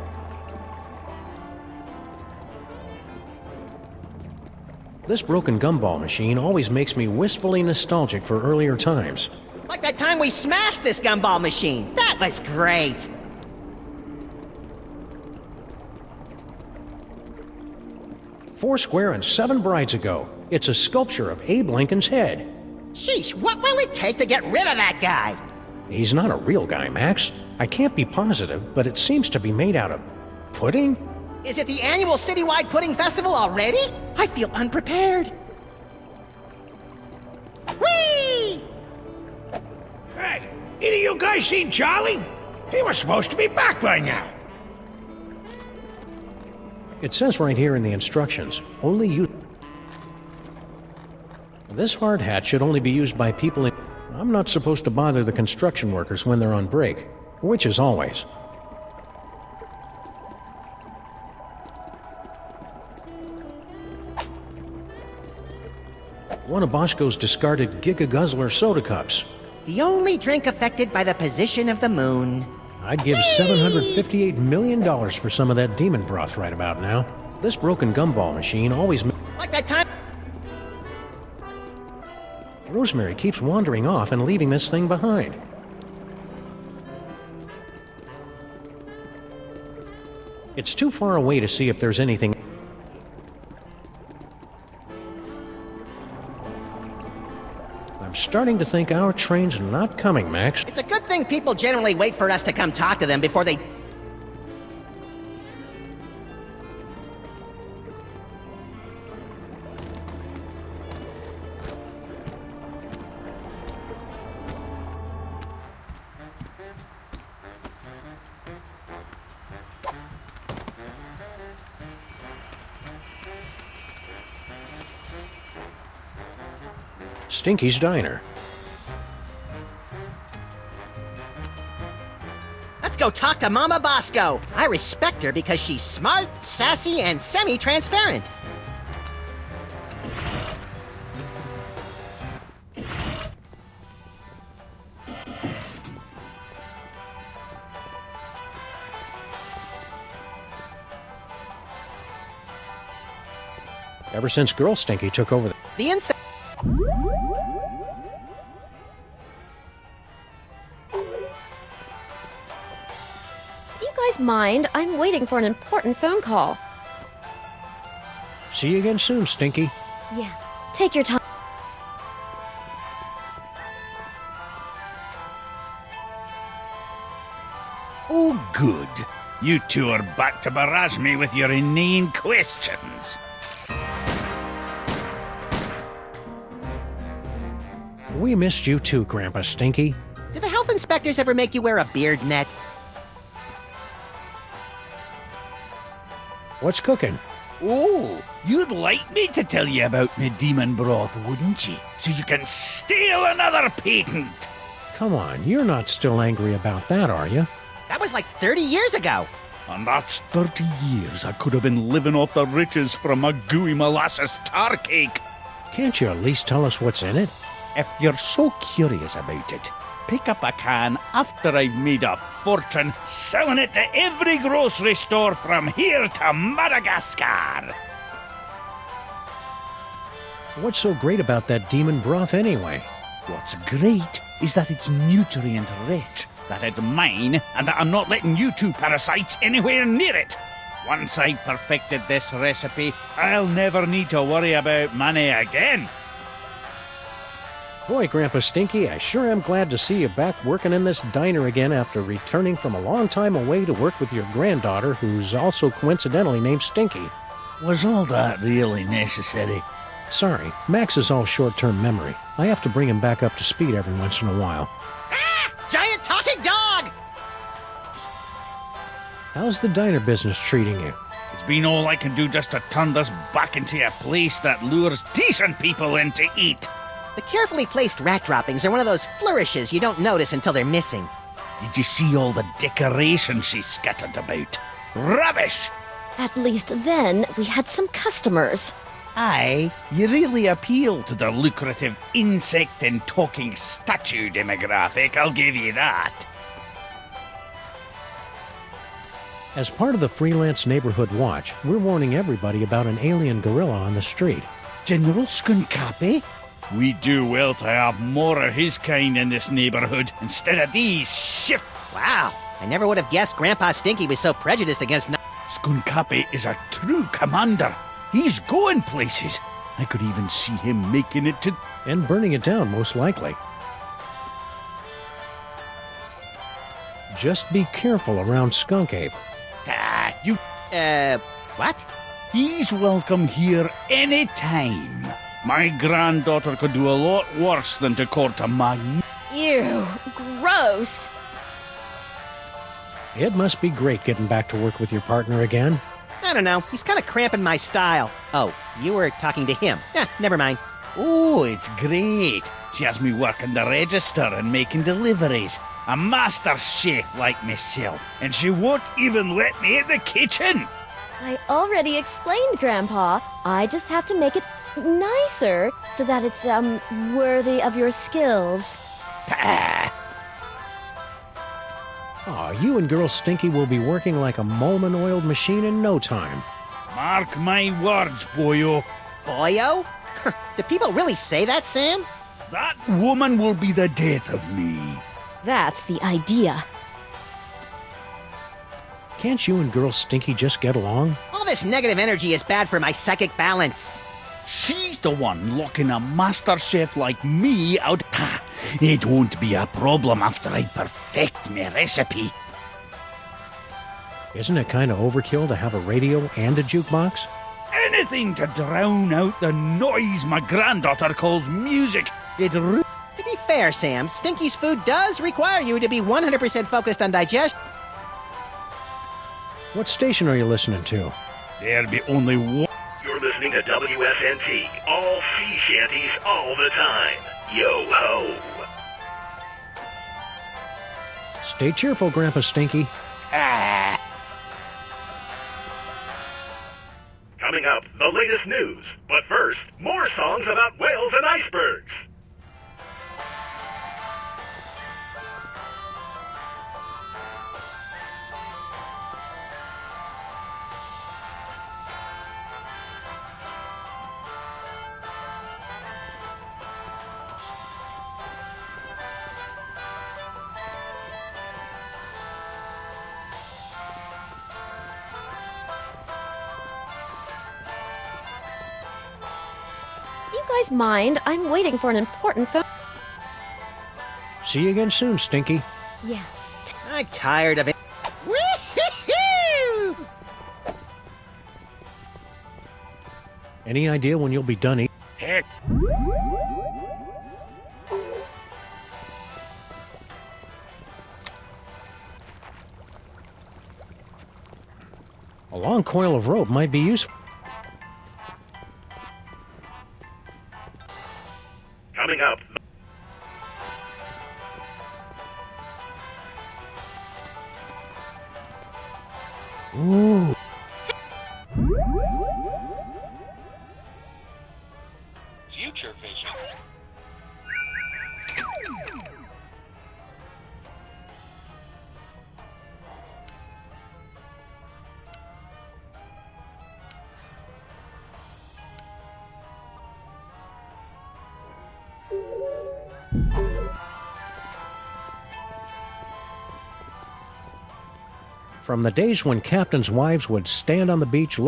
This broken gumball machine always makes me wistfully nostalgic for earlier times. Like that time we smashed this gumball machine. That was great. Foursquare and 7 brides ago. It's a sculpture of Abe Lincoln's head. Sheesh, what will it take to get rid of that guy? He's not a real guy, Max. I can't be positive, but it seems to be made out of pudding? Is it the annual citywide pudding festival already? I feel unprepared. Whee! Hey, either you guys seen Charlie? He was supposed to be back by now. It says right here in the instructions, only use... This hard hat should only be used by people in... I'm not supposed to bother the construction workers when they're on break, which is always. One of Bosco's discarded Giga Guzzler soda cups. The only drink affected by the position of the moon. I'd give $758 million for some of that demon broth right about now. This broken gumball machine always... Like that time... Rosemary keeps wandering off and leaving this thing behind. It's too far away to see if there's anything... I'm starting to think our train's not coming, Max. It's a good thing people generally wait for us to come talk to them before they... Stinky's Diner. Let's go talk to Mama Bosco. I respect her because she's smart, sassy, and semi-transparent. Ever since Girl Stinky took over The insect. Do you guys mind? I'm waiting for an important phone call. See you again soon, Stinky. Yeah, take your time. Oh, good. You two are back to barrage me with your inane questions. We missed you too, Grandpa Stinky. Do the health inspectors ever make you wear a beard net? What's cooking? Oh, you'd like me to tell you about me demon broth, wouldn't you? So you can steal another patent. Come on, you're not still angry about that, are you? That was like 30 years ago. And that's 30 years I could have been living off the riches from a gooey molasses tar cake. Can't you at least tell us what's in it? If you're so curious about it, pick up a can after I've made a fortune selling it to every grocery store from here to Madagascar. What's so great about that demon broth anyway? What's great is that it's nutrient rich, that it's mine, and that I'm not letting you two parasites anywhere near it. Once I've perfected this recipe, I'll never need to worry about money again. Boy, Grandpa Stinky, I sure am glad to see you back working in this diner again after returning from a long time away to work with your granddaughter, who's also coincidentally named Stinky. Was all that really necessary? Sorry, Max is all short-term memory. I have to bring him back up to speed every once in a while. Ah! Giant talking dog! How's the diner business treating you? It's been all I can do just to turn this back into a place that lures decent people in to eat. The carefully placed rat droppings are one of those flourishes you don't notice until they're missing. Did you see all the decoration she scattered about? Rubbish! At least then, we had some customers. Aye, you really appeal to the lucrative insect and talking statue demographic, I'll give you that. As part of the Freelance Neighborhood Watch, we're warning everybody about an alien gorilla on the street. General Skunkapi? We do well to have more of his kind in this neighborhood instead of these shift. Wow, I never would have guessed Grandpa Stinky was so prejudiced against Skunkapi is a true commander. He's going places. I could even see him making it to... And burning it down, most likely. Just be careful around Skunk Ape. Ah, you... what? He's welcome here anytime. My granddaughter could do a lot worse than to court a mag... Ew, gross. It must be great getting back to work with your partner again. I don't know, he's kind of cramping my style. Oh, you were talking to him. Never mind. Oh, it's great. She has me working the register and making deliveries. A master chef like myself, and she won't even let me in the kitchen. I already explained, Grandpa. I just have to make it nicer so that it's, worthy of your skills. Pah. Aw, you and Girl Stinky will be working like a Molman-oiled machine in no time. Mark my words, boyo. Boyo? Do people really say that, Sam? That woman will be the death of me. That's the idea. Can't you and Girl Stinky just get along? All this negative energy is bad for my psychic balance. She's the one locking a master chef like me out. Ha! It won't be a problem after I perfect my recipe. Isn't it kind of overkill to have a radio and a jukebox? Anything to drown out the noise my granddaughter calls music. To be fair, Sam, Stinky's food does require you to be 100% focused on digestion. What station are you listening to? There'll be only one. You're listening to WSNT, all sea shanties all the time. Yo ho! Stay cheerful, Grandpa Stinky. Coming up, the latest news. But first, more songs about whales and icebergs. Do you guys mind? I'm waiting for an important phone. See you again soon, Stinky. Yeah. I'm tired of it. Woo-hoo-hoo! Any idea when you'll be done eating? Heck, A long coil of rope might be useful. Coming up, Ooh. Future vision. From the days when captains' wives would stand on the beach. You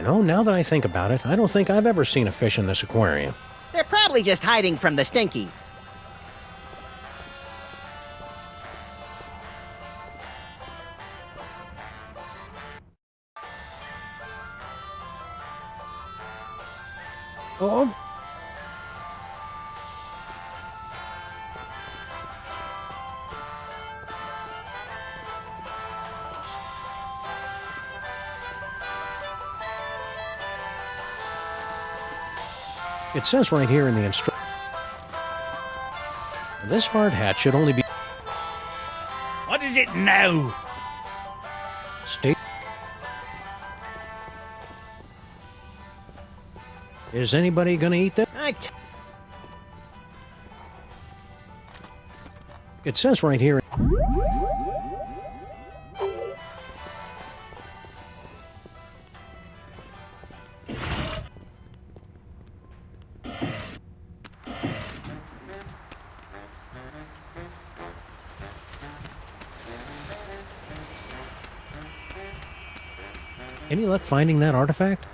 know, now that I think about it, I don't think I've ever seen a fish in this aquarium. They're probably just hiding from the Stinkies. Oh. It says right here in the instruction. This hard hat should only be. What is it now? Stay. Is anybody gonna eat that? It says right here. Any luck finding that artifact?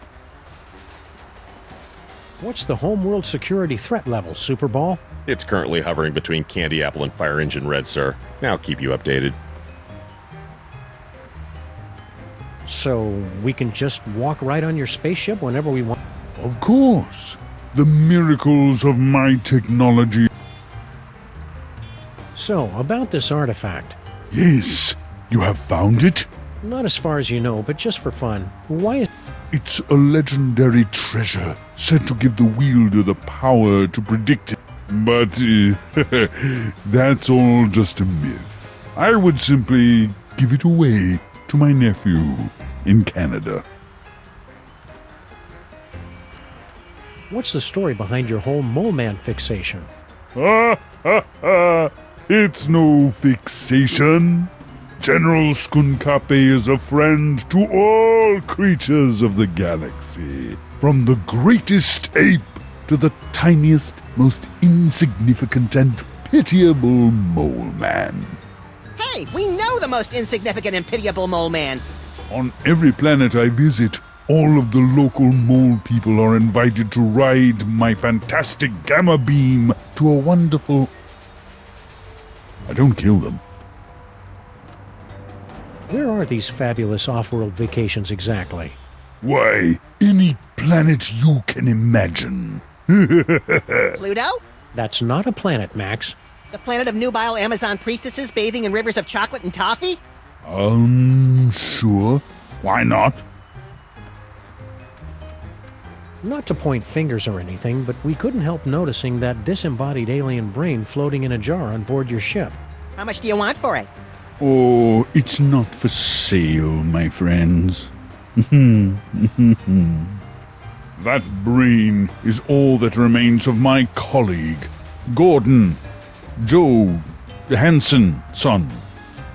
What's the homeworld security threat level, Superball? It's currently hovering between Candy Apple and Fire Engine Red, sir. I'll keep you updated. So we can just walk right on your spaceship whenever we want? Of course. The miracles of my technology. So, about this artifact. Yes, you have found it? Not as far as you know, but just for fun. Why? It's a legendary treasure, said to give the wielder the power to predict it. But that's all just a myth. I would simply give it away to my nephew in Canada. What's the story behind your whole mole man fixation? It's no fixation. General Skunkape is a friend to all creatures of the galaxy, from the greatest ape to the tiniest, most insignificant and pitiable mole man. Hey, we know the most insignificant and pitiable mole man. On every planet I visit, all of the local mole people are invited to ride my fantastic gamma beam to a wonderful... I don't kill them. Where are these fabulous off-world vacations exactly? Why, any planet you can imagine. Pluto? That's not a planet, Max. The planet of nubile Amazon priestesses bathing in rivers of chocolate and toffee? Sure. Why not? Not to point fingers or anything, but we couldn't help noticing that disembodied alien brain floating in a jar on board your ship. How much do you want for it? Oh, it's not for sale, my friends. That brain is all that remains of my colleague, Gordon Joe Hansen, son.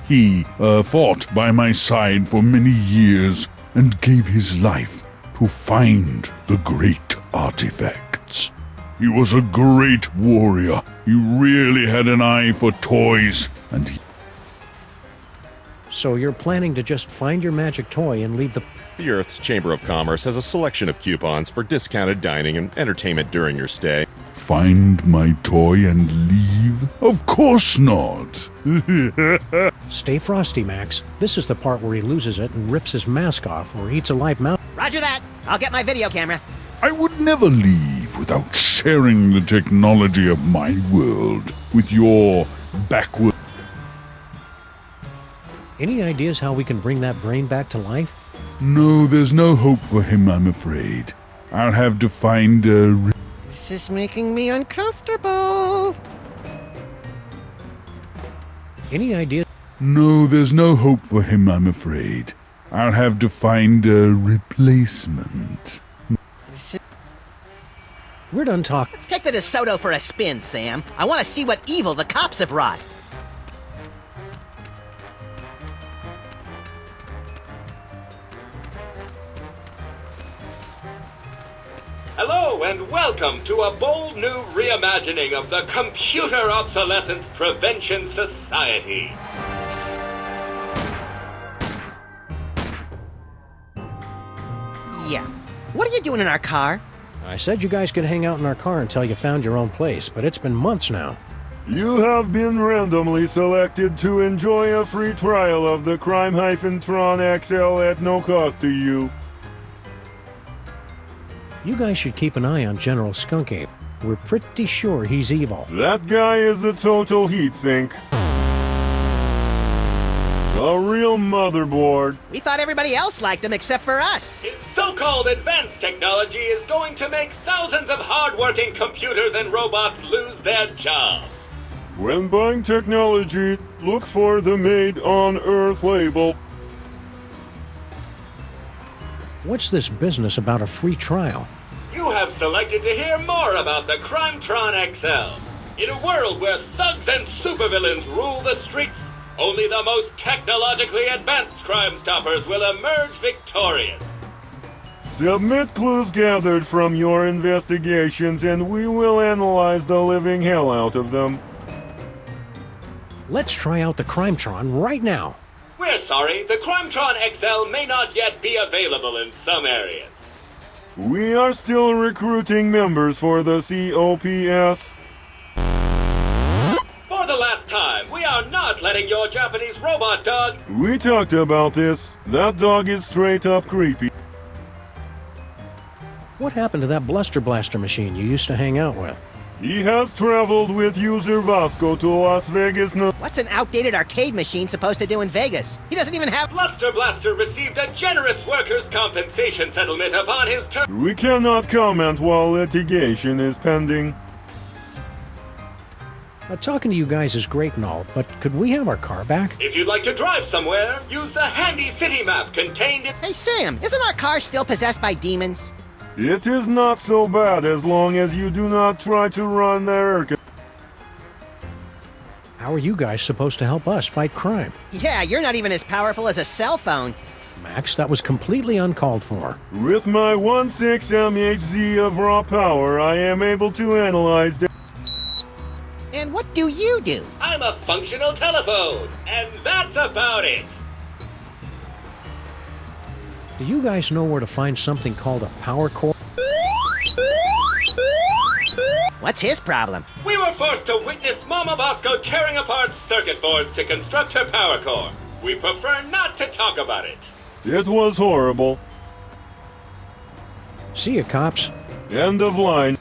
He fought by my side for many years and gave his life to find the great artifacts. He was a great warrior. He really had an eye for toys, and he... So you're planning to just find your magic toy and leave the... The Earth's Chamber of Commerce has a selection of coupons for discounted dining and entertainment during your stay. Find my toy and leave? Of course not! Stay frosty, Max. This is the part where he loses it and rips his mask off or eats a live mouse. Roger that. I'll get my video camera. I would never leave without sharing the technology of my world with your backward... Any ideas how we can bring that brain back to life? No, there's no hope for him, I'm afraid. I'll have to find a... This is making me uncomfortable. Any ideas? No, there's no hope for him, I'm afraid. I'll have to find a replacement. We're done talking. Let's take the DeSoto for a spin, Sam. I want to see what evil the cops have wrought. Hello and welcome to a bold new reimagining of the Computer Obsolescence Prevention Society. Yeah. What are you doing in our car? I said you guys could hang out in our car until you found your own place, but it's been months now. You have been randomly selected to enjoy a free trial of the Crime-Tron XL at no cost to you. You guys should keep an eye on General Skunk Ape. We're pretty sure he's evil. That guy is a total heatsink. A real motherboard. We thought everybody else liked him except for us. His so-called advanced technology is going to make thousands of hard-working computers and robots lose their jobs. When buying technology, look for the Made on Earth label. What's this business about a free trial? You have selected to hear more about the Crime-Tron XL. In a world where thugs and supervillains rule the streets, only the most technologically advanced Crime Stoppers will emerge victorious. Submit clues gathered from your investigations and we will analyze the living hell out of them. Let's try out the Crime-Tron right now. We're sorry, the Crime-Tron XL may not yet be available in some areas. We are still recruiting members for the COPS. For the last time, we are not letting your Japanese robot dog... We talked about this. That dog is straight up creepy. What happened to that Bluster Blaster machine you used to hang out with? He has traveled with user Vasco to Las Vegas. What's an outdated arcade machine supposed to do in Vegas? He doesn't even have... Bluster Blaster received a generous workers' compensation settlement upon his term. We cannot comment while litigation is pending. Talking to you guys is great and all, but could we have our car back? If you'd like to drive somewhere, use the handy city map contained in... Hey, Sam, isn't our car still possessed by demons? It is not so bad as long as you do not try to run their... How are you guys supposed to help us fight crime? Yeah, you're not even as powerful as a cell phone. Max, that was completely uncalled for. With my 1.6 mHz of raw power, I am able to analyze... And what do you do? I'm a functional telephone, and that's about it. Do you guys know where to find something called a power core? What's his problem? We were forced to witness Mama Bosco tearing apart circuit boards to construct her power core. We prefer not to talk about it. It was horrible. See you, cops. End of line.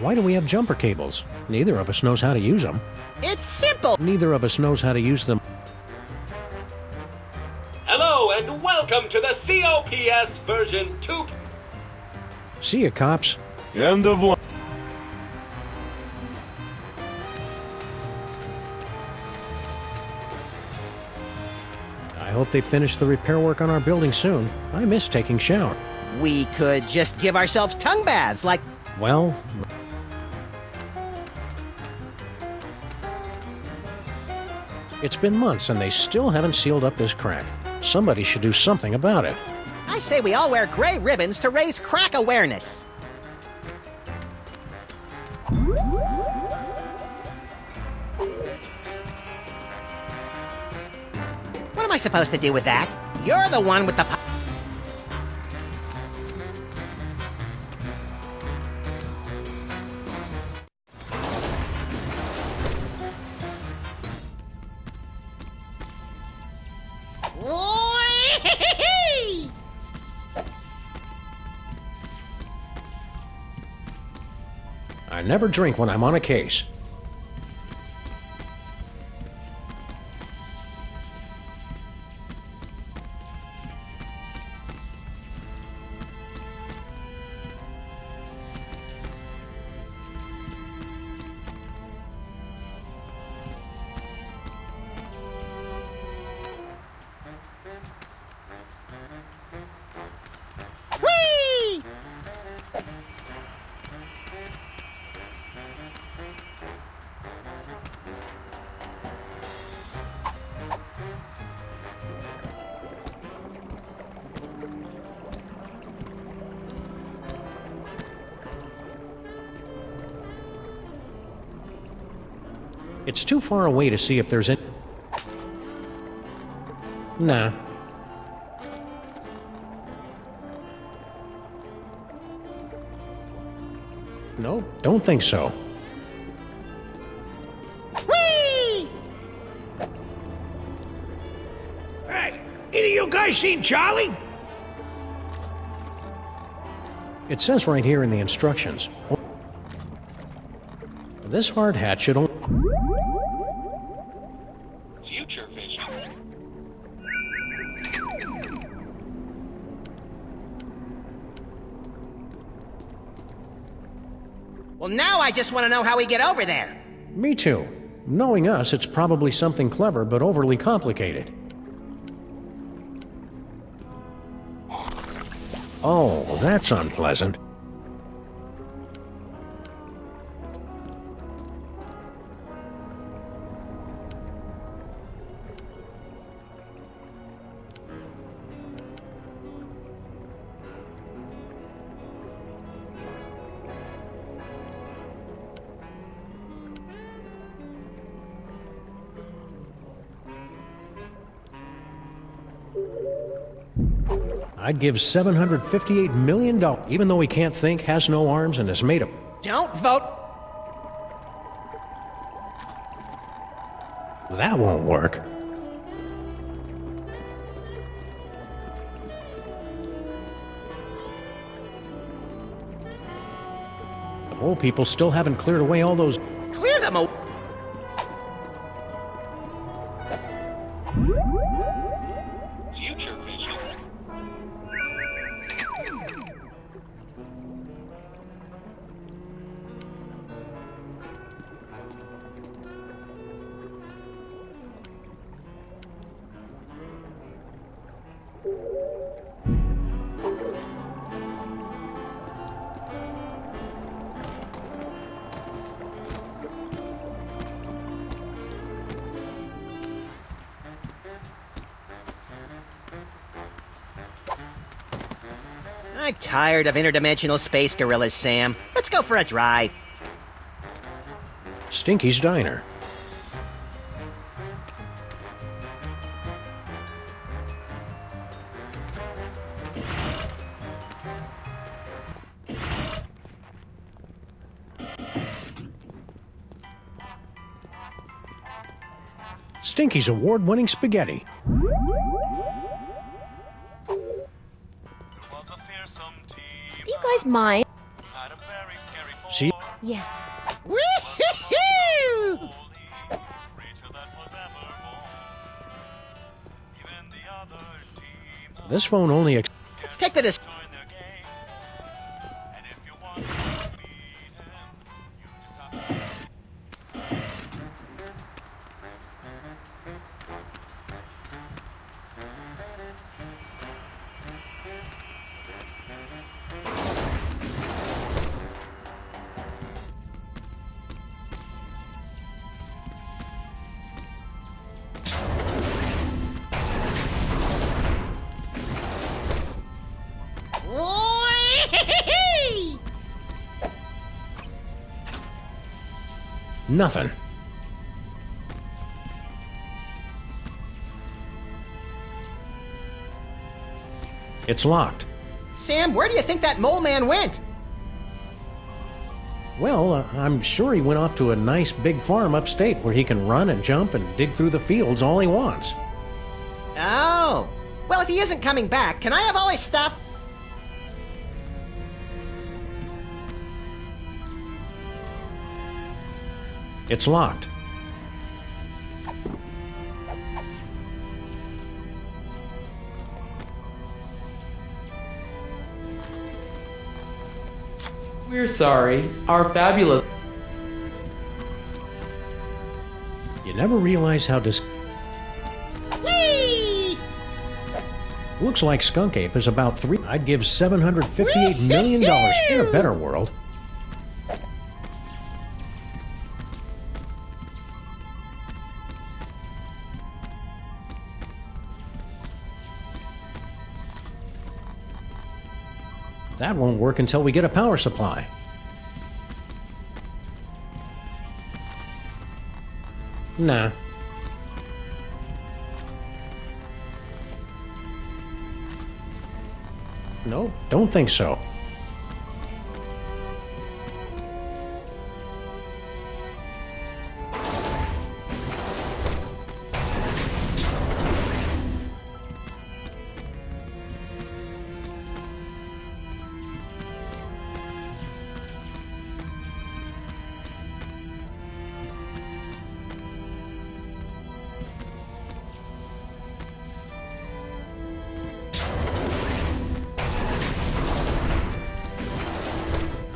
Why do we have jumper cables? Neither of us knows how to use them. It's simple! Neither of us knows how to use them. Hello and welcome to the COPS version 2. See ya, cops. End of line. I hope they finish the repair work on our building soon. I miss taking shower. We could just give ourselves tongue baths, like... Well... It's been months and they still haven't sealed up this crack. Somebody should do something about it. I say we all wear gray ribbons to raise crack awareness. What am I supposed to do with that? You're the one with the... I never drink when I'm on a case. Whee! It's too far away to see if there's any... Nah. No, don't think so. Whee! Hey, either you guys seen Charlie? It says right here in the instructions. This hard hat should only... Future vision. Well, now I just want to know how we get over there. Me too. Knowing us, it's probably something clever but overly complicated. Oh, that's unpleasant. I'd give $758 million, even though he can't think, has no arms, and is made of... Don't vote. That won't work. The old people still haven't cleared away all those... Clear them away. Future vision. I'm tired of interdimensional space gorillas, Sam. Let's go for a drive. Stinky's Diner. Stinky's award-winning spaghetti. Welcome here guys mind? See? Yeah. Woo-hoo-hoo! This phone only. Let's take the dis- Whee! Nothing. It's locked. Sam, where do you think that mole man went? Well, I'm sure he went off to a nice big farm upstate where he can run and jump and dig through the fields all he wants. Oh. Well, if he isn't coming back, can I have all his stuff? It's locked. We're sorry. Our fabulous. You never realize how Whee! Looks like Skunk Ape is about three. I'd give $758 million in a better world. That won't work until we get a power supply. Nah. No, don't think so.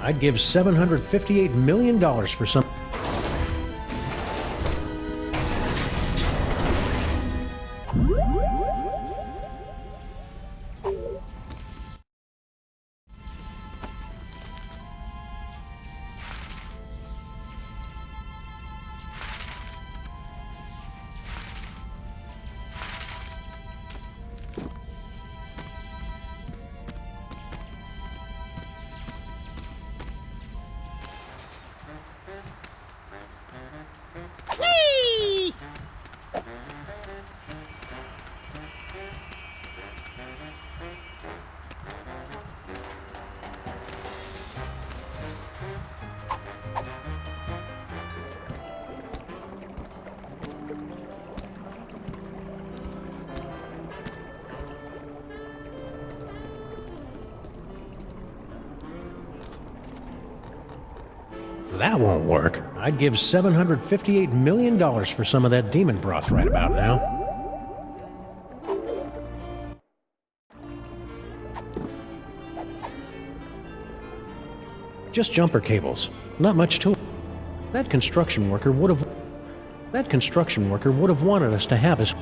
I'd give $758 million for some. Whee! That won't work. I'd give $758 million for some of that demon broth right about now. Just jumper cables. Not much to it. That construction worker would have wanted us to have his.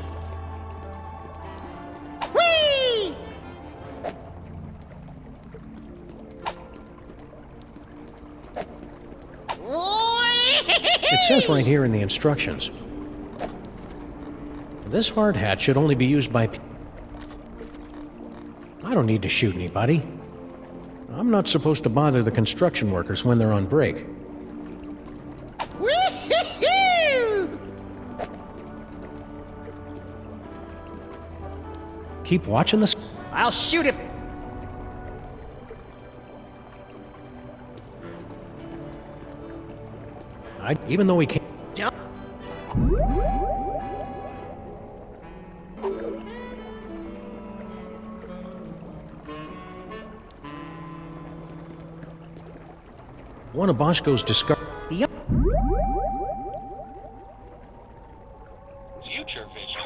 Whee! It says right here in the instructions. This hard hat should only be used by. I don't need to shoot anybody. I'm not supposed to bother the construction workers when they're on break. Woo-hoo-hoo! Keep watching this. I'll shoot if. Even though we can't. Jump. One of Bosco's discovered. Future vision.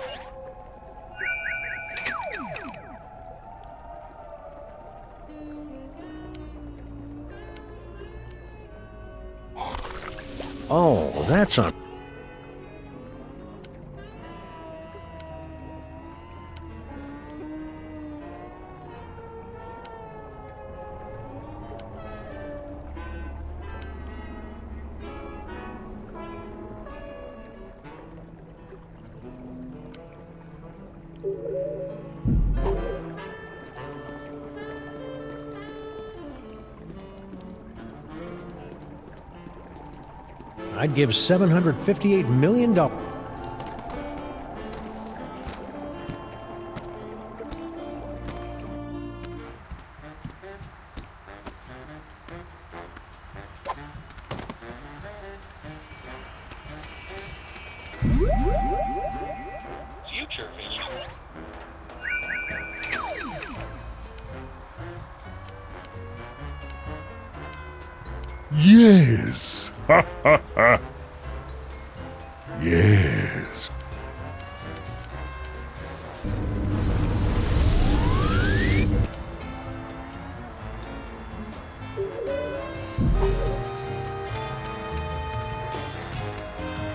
Oh, that's on. I'd give $758 million. Future vision. Yes! Ha ha ha! Yes!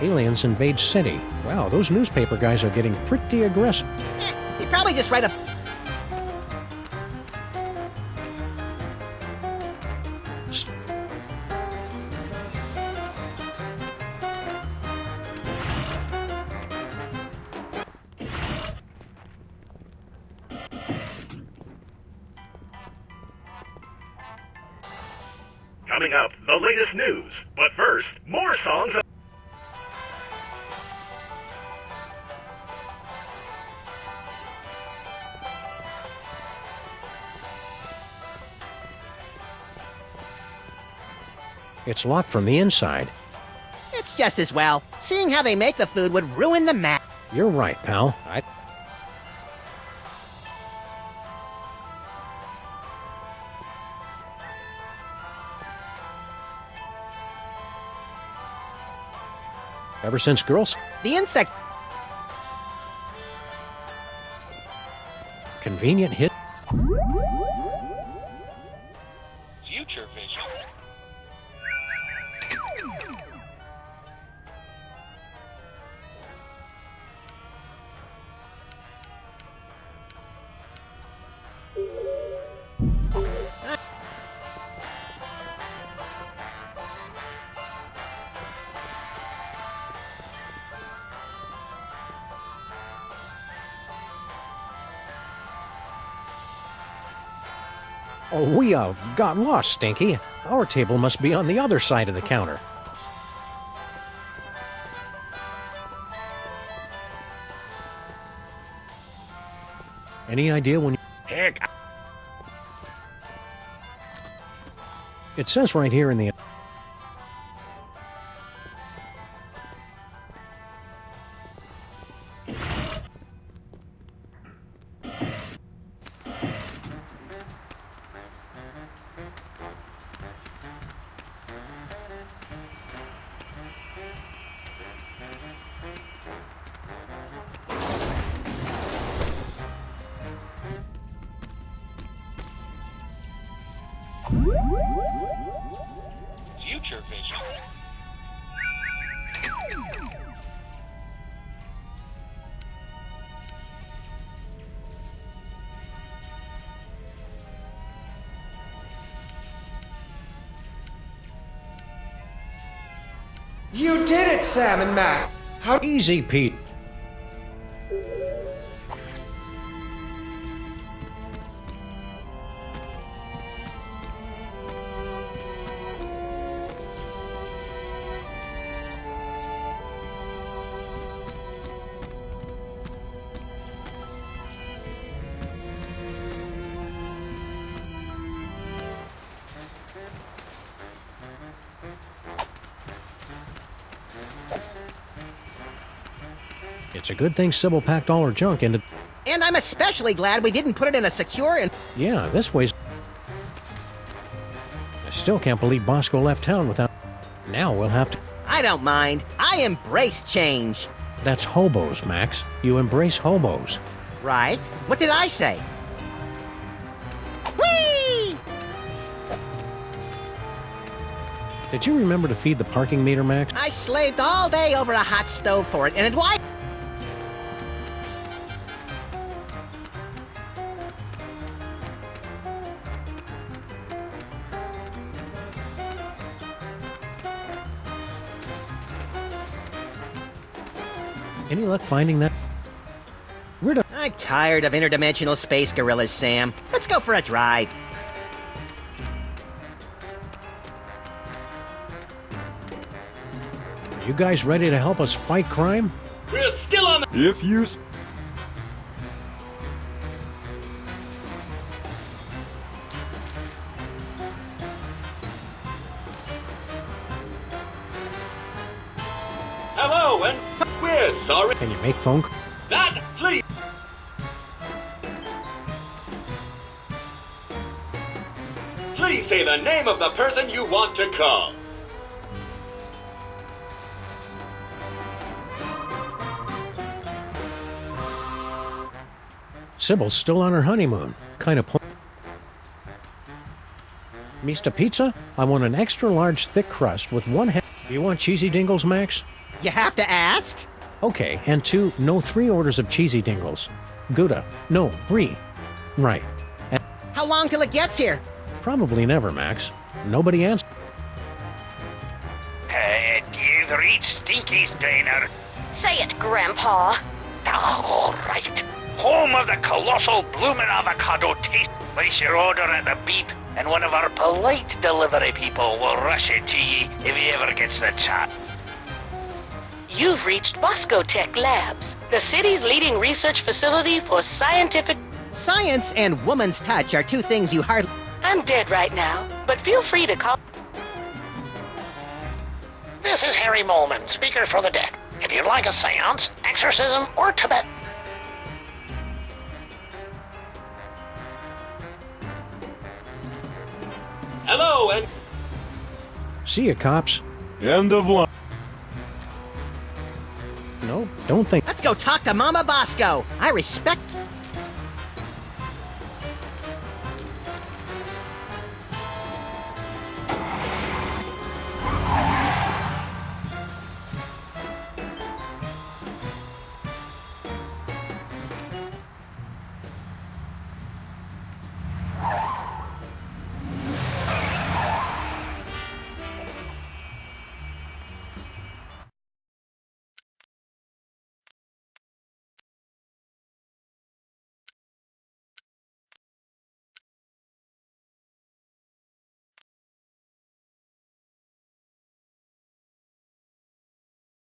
Aliens invade city. Wow, those newspaper guys are getting pretty aggressive. He probably just write a... Coming up, the latest news. But first, more songs. It's locked from the inside. It's just as well. Seeing how they make the food would ruin the map. You're right, pal. Ever since girls... The insect... Convenient hit... Future vision. Oh, we got lost, Stinky. Our table must be on the other side of the counter. Any idea when... Heck. It says right here in the... Future vision. You did it, Sam and Mac! How easy, Pete. It's a good thing Sybil packed all her junk into... And I'm especially glad we didn't put it in a secure and... Yeah, this way's... still can't believe Bosco left town without... Now we'll have to... I don't mind. I embrace change. That's hobos, Max. You embrace hobos. Right? What did I say? Whee! Did you remember to feed the parking meter, Max? I slaved all day over a hot stove for it, and why? Any luck finding that? I'm tired of interdimensional space gorillas, Sam. Let's go for a drive. You guys ready to help us fight crime? We're still on the... If you... Hello, and we're sorry. Can you make phone calls? That, please. Please say the name of the person you want to call. Sybil's still on her honeymoon. Kind of Mr. Pizza? I want an extra large thick crust with one half. Do you want cheesy dingles, Max? You have to ask? Okay, and 2, no 3 orders of cheesy dingles. Gouda. No, brie. Right. And How long till it gets here? probably never, Max. Nobody answered. You've reached Stinky's Diner. Say it, Grandpa. All right. Home of the colossal bloomin' avocado taste. Place your order at the beep, and one of our polite delivery people will rush it to ye if he ever gets the chance. You've reached Bosco Tech Labs, the city's leading research facility for scientific... Science and woman's touch are two things you hardly... I'm dead right now, but feel free to call... This is Harry Molman, speaker for the dead. If you'd like a seance, exorcism, or Tibet... Hello, and... See you, cops. End of line. No, don't think. Let's go talk to Mama Bosco. I respect...